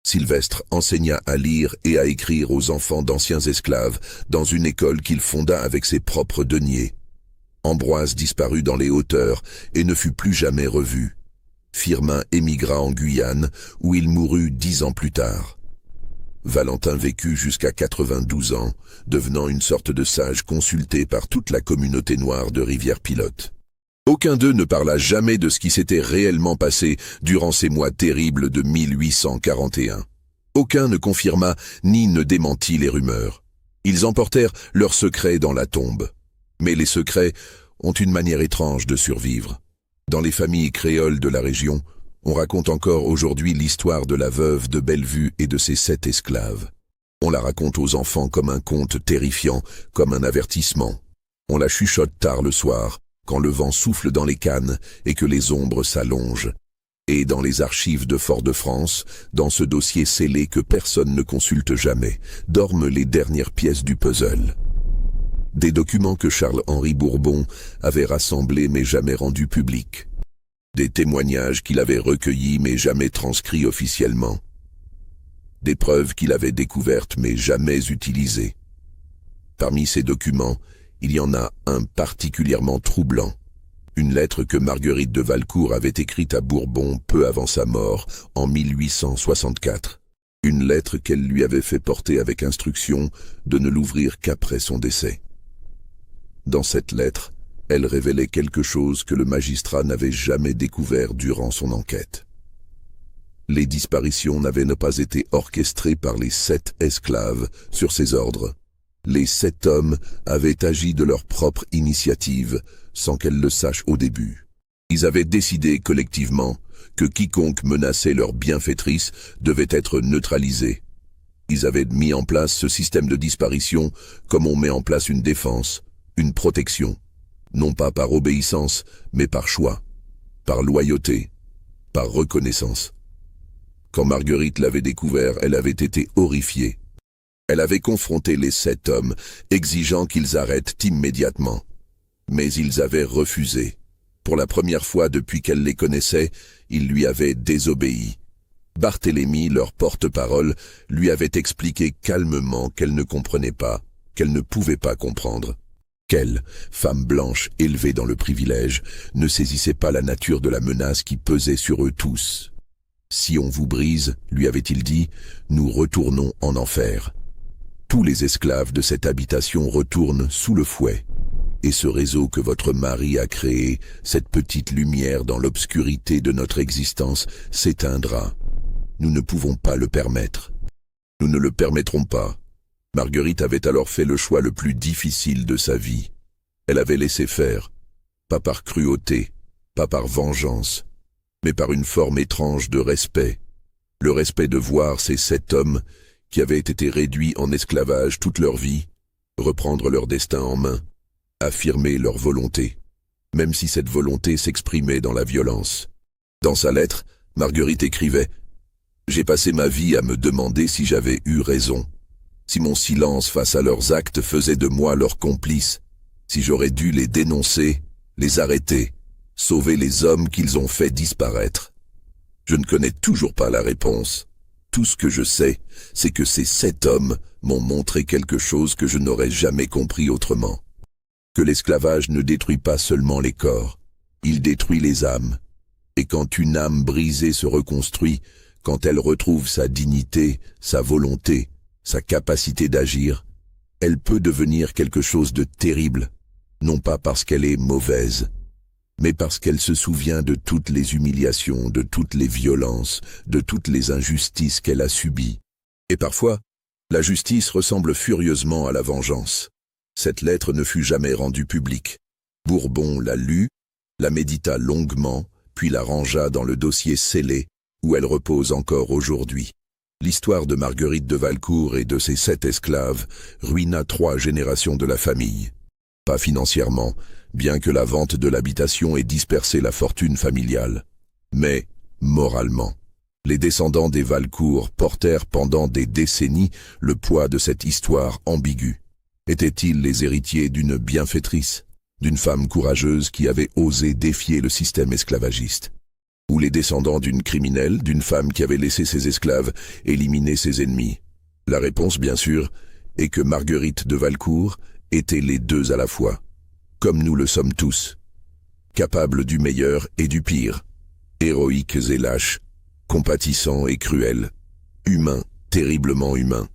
Sylvestre enseigna à lire et à écrire aux enfants d'anciens esclaves dans une école qu'il fonda avec ses propres deniers. Ambroise disparut dans les hauteurs et ne fut plus jamais revu. Firmin émigra en Guyane, où il mourut 10 ans plus tard. Valentin vécut jusqu'à 92 ans, devenant une sorte de sage consulté par toute la communauté noire de Rivière-Pilote. Aucun d'eux ne parla jamais de ce qui s'était réellement passé durant ces mois terribles de 1841. Aucun ne confirma ni ne démentit les rumeurs. Ils emportèrent leurs secrets dans la tombe. Mais les secrets ont une manière étrange de survivre. Dans les familles créoles de la région, on raconte encore aujourd'hui l'histoire de la veuve de Bellevue et de ses 7 esclaves. On la raconte aux enfants comme un conte terrifiant, comme un avertissement. On la chuchote tard le soir, quand le vent souffle dans les cannes et que les ombres s'allongent. Et dans les archives de Fort-de-France, dans ce dossier scellé que personne ne consulte jamais, dorment les dernières pièces du puzzle. Des documents que Charles-Henri Bourbon avait rassemblés mais jamais rendus publics. Des témoignages qu'il avait recueillis mais jamais transcrits officiellement. Des preuves qu'il avait découvertes mais jamais utilisées. Parmi ces documents, il y en a un particulièrement troublant. Une lettre que Marguerite de Valcourt avait écrite à Bourbon peu avant sa mort, en 1864. Une lettre qu'elle lui avait fait porter avec instruction de ne l'ouvrir qu'après son décès. Dans cette lettre, elle révélait quelque chose que le magistrat n'avait jamais découvert durant son enquête. Les disparitions n'avaient pas été orchestrées par les 7 esclaves sur ses ordres. Les 7 hommes avaient agi de leur propre initiative, sans qu'elle le sache au début. Ils avaient décidé collectivement que quiconque menaçait leur bienfaitrice devait être neutralisé. Ils avaient mis en place ce système de disparition comme on met en place une défense, une protection, non pas par obéissance, mais par choix, par loyauté, par reconnaissance. Quand Marguerite l'avait découvert, elle avait été horrifiée. Elle avait confronté les 7 hommes, exigeant qu'ils arrêtent immédiatement. Mais ils avaient refusé. Pour la première fois depuis qu'elle les connaissait, ils lui avaient désobéi. Barthélemy, leur porte-parole, lui avait expliqué calmement qu'elle ne comprenait pas, qu'elle ne pouvait pas comprendre. Qu'elle, femme blanche élevée dans le privilège, ne saisissait pas la nature de la menace qui pesait sur eux tous. « Si on vous brise, lui avait-il dit, nous retournons en enfer. Tous les esclaves de cette habitation retournent sous le fouet. Et ce réseau que votre mari a créé, cette petite lumière dans l'obscurité de notre existence, s'éteindra. Nous ne pouvons pas le permettre. Nous ne le permettrons pas. » Marguerite avait alors fait le choix le plus difficile de sa vie. Elle avait laissé faire, pas par cruauté, pas par vengeance, mais par une forme étrange de respect. Le respect de voir ces 7 hommes, qui avaient été réduits en esclavage toute leur vie, reprendre leur destin en main, affirmer leur volonté, même si cette volonté s'exprimait dans la violence. Dans sa lettre, Marguerite écrivait « J'ai passé ma vie à me demander si j'avais eu raison. Si mon silence face à leurs actes faisait de moi leur complice, si j'aurais dû les dénoncer, les arrêter, sauver les hommes qu'ils ont fait disparaître. Je ne connais toujours pas la réponse. Tout ce que je sais, c'est que ces 7 hommes m'ont montré quelque chose que je n'aurais jamais compris autrement. Que l'esclavage ne détruit pas seulement les corps, il détruit les âmes. Et quand une âme brisée se reconstruit, quand elle retrouve sa dignité, sa volonté, sa capacité d'agir, elle peut devenir quelque chose de terrible, non pas parce qu'elle est mauvaise, mais parce qu'elle se souvient de toutes les humiliations, de toutes les violences, de toutes les injustices qu'elle a subies. Et parfois, la justice ressemble furieusement à la vengeance. Cette lettre ne fut jamais rendue publique. Bourbon la lut, la médita longuement, puis la rangea dans le dossier scellé, où elle repose encore aujourd'hui. L'histoire de Marguerite de Valcourt et de ses 7 esclaves ruina 3 générations de la famille. Pas financièrement, bien que la vente de l'habitation ait dispersé la fortune familiale, mais moralement. Les descendants des Valcourt portèrent pendant des décennies le poids de cette histoire ambiguë. Étaient-ils les héritiers d'une bienfaitrice, d'une femme courageuse qui avait osé défier le système esclavagiste? Ou les descendants d'une criminelle, d'une femme qui avait laissé ses esclaves éliminer ses ennemis? La réponse, bien sûr, est que Marguerite de Valcourt était les deux à la fois, comme nous le sommes tous, capables du meilleur et du pire, héroïques et lâches, compatissants et cruels, humains, terriblement humains.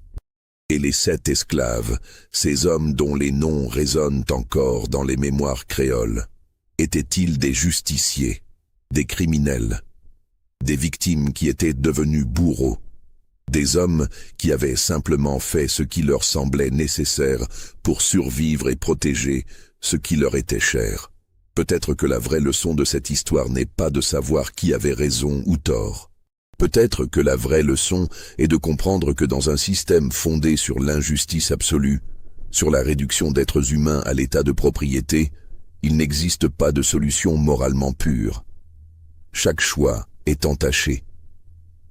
Et les 7 esclaves, ces hommes dont les noms résonnent encore dans les mémoires créoles, étaient-ils des justiciers, des criminels, des victimes qui étaient devenus bourreaux, des hommes qui avaient simplement fait ce qui leur semblait nécessaire pour survivre et protéger ce qui leur était cher? Peut-être que la vraie leçon de cette histoire n'est pas de savoir qui avait raison ou tort. Peut-être que la vraie leçon est de comprendre que dans un système fondé sur l'injustice absolue, sur la réduction d'êtres humains à l'état de propriété, il n'existe pas de solution moralement pure. Chaque choix est entaché.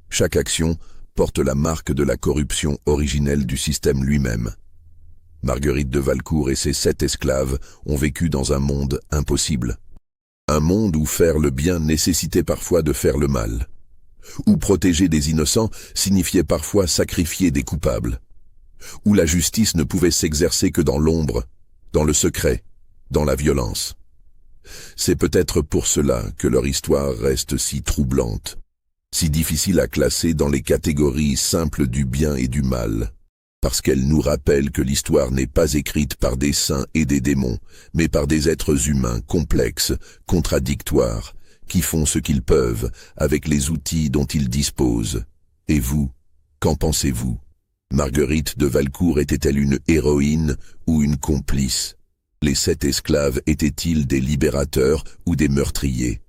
Chaque action porte la marque de la corruption originelle du système lui-même. Marguerite de Valcourt et ses 7 esclaves ont vécu dans un monde impossible. Un monde où faire le bien nécessitait parfois de faire le mal. Où protéger des innocents signifiait parfois sacrifier des coupables. Où la justice ne pouvait s'exercer que dans l'ombre, dans le secret, dans la violence. C'est peut-être pour cela que leur histoire reste si troublante, si difficile à classer dans les catégories simples du bien et du mal, parce qu'elle nous rappelle que l'histoire n'est pas écrite par des saints et des démons, mais par des êtres humains complexes, contradictoires, qui font ce qu'ils peuvent avec les outils dont ils disposent. Et vous, qu'en pensez-vous? Marguerite de Valcourt était-elle une héroïne ou une complice? Les 7 esclaves étaient-ils des libérateurs ou des meurtriers?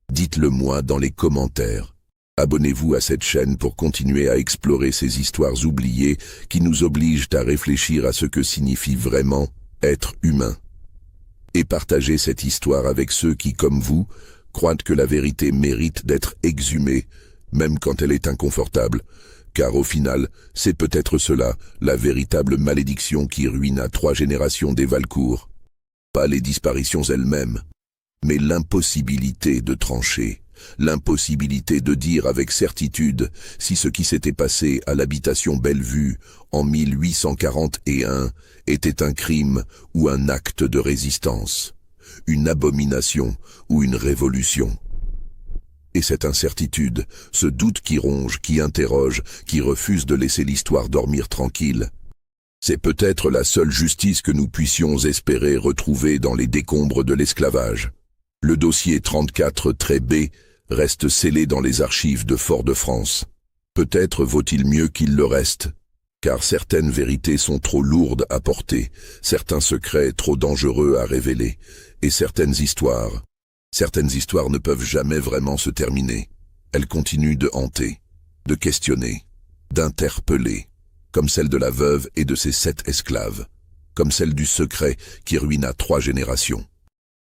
Dites-le moi dans les commentaires. Abonnez-vous à cette chaîne pour continuer à explorer ces histoires oubliées qui nous obligent à réfléchir à ce que signifie vraiment être humain. Et partagez cette histoire avec ceux qui, comme vous, croient que la vérité mérite d'être exhumée, même quand elle est inconfortable, car au final, c'est peut-être cela, la véritable malédiction qui ruina 3 générations des Valcourt. Pas les disparitions elles-mêmes, mais l'impossibilité de trancher, l'impossibilité de dire avec certitude si ce qui s'était passé à l'habitation Bellevue en 1841 était un crime ou un acte de résistance, une abomination ou une révolution. Et cette incertitude, ce doute qui ronge, qui interroge, qui refuse de laisser l'histoire dormir tranquille, c'est peut-être la seule justice que nous puissions espérer retrouver dans les décombres de l'esclavage. Le dossier 34-B reste scellé dans les archives de Fort-de-France. Peut-être vaut-il mieux qu'il le reste, car certaines vérités sont trop lourdes à porter, certains secrets trop dangereux à révéler, et certaines histoires ne peuvent jamais vraiment se terminer. Elles continuent de hanter, de questionner, d'interpeller, comme celle de la veuve et de ses 7 esclaves, comme celle du secret qui ruina 3 générations.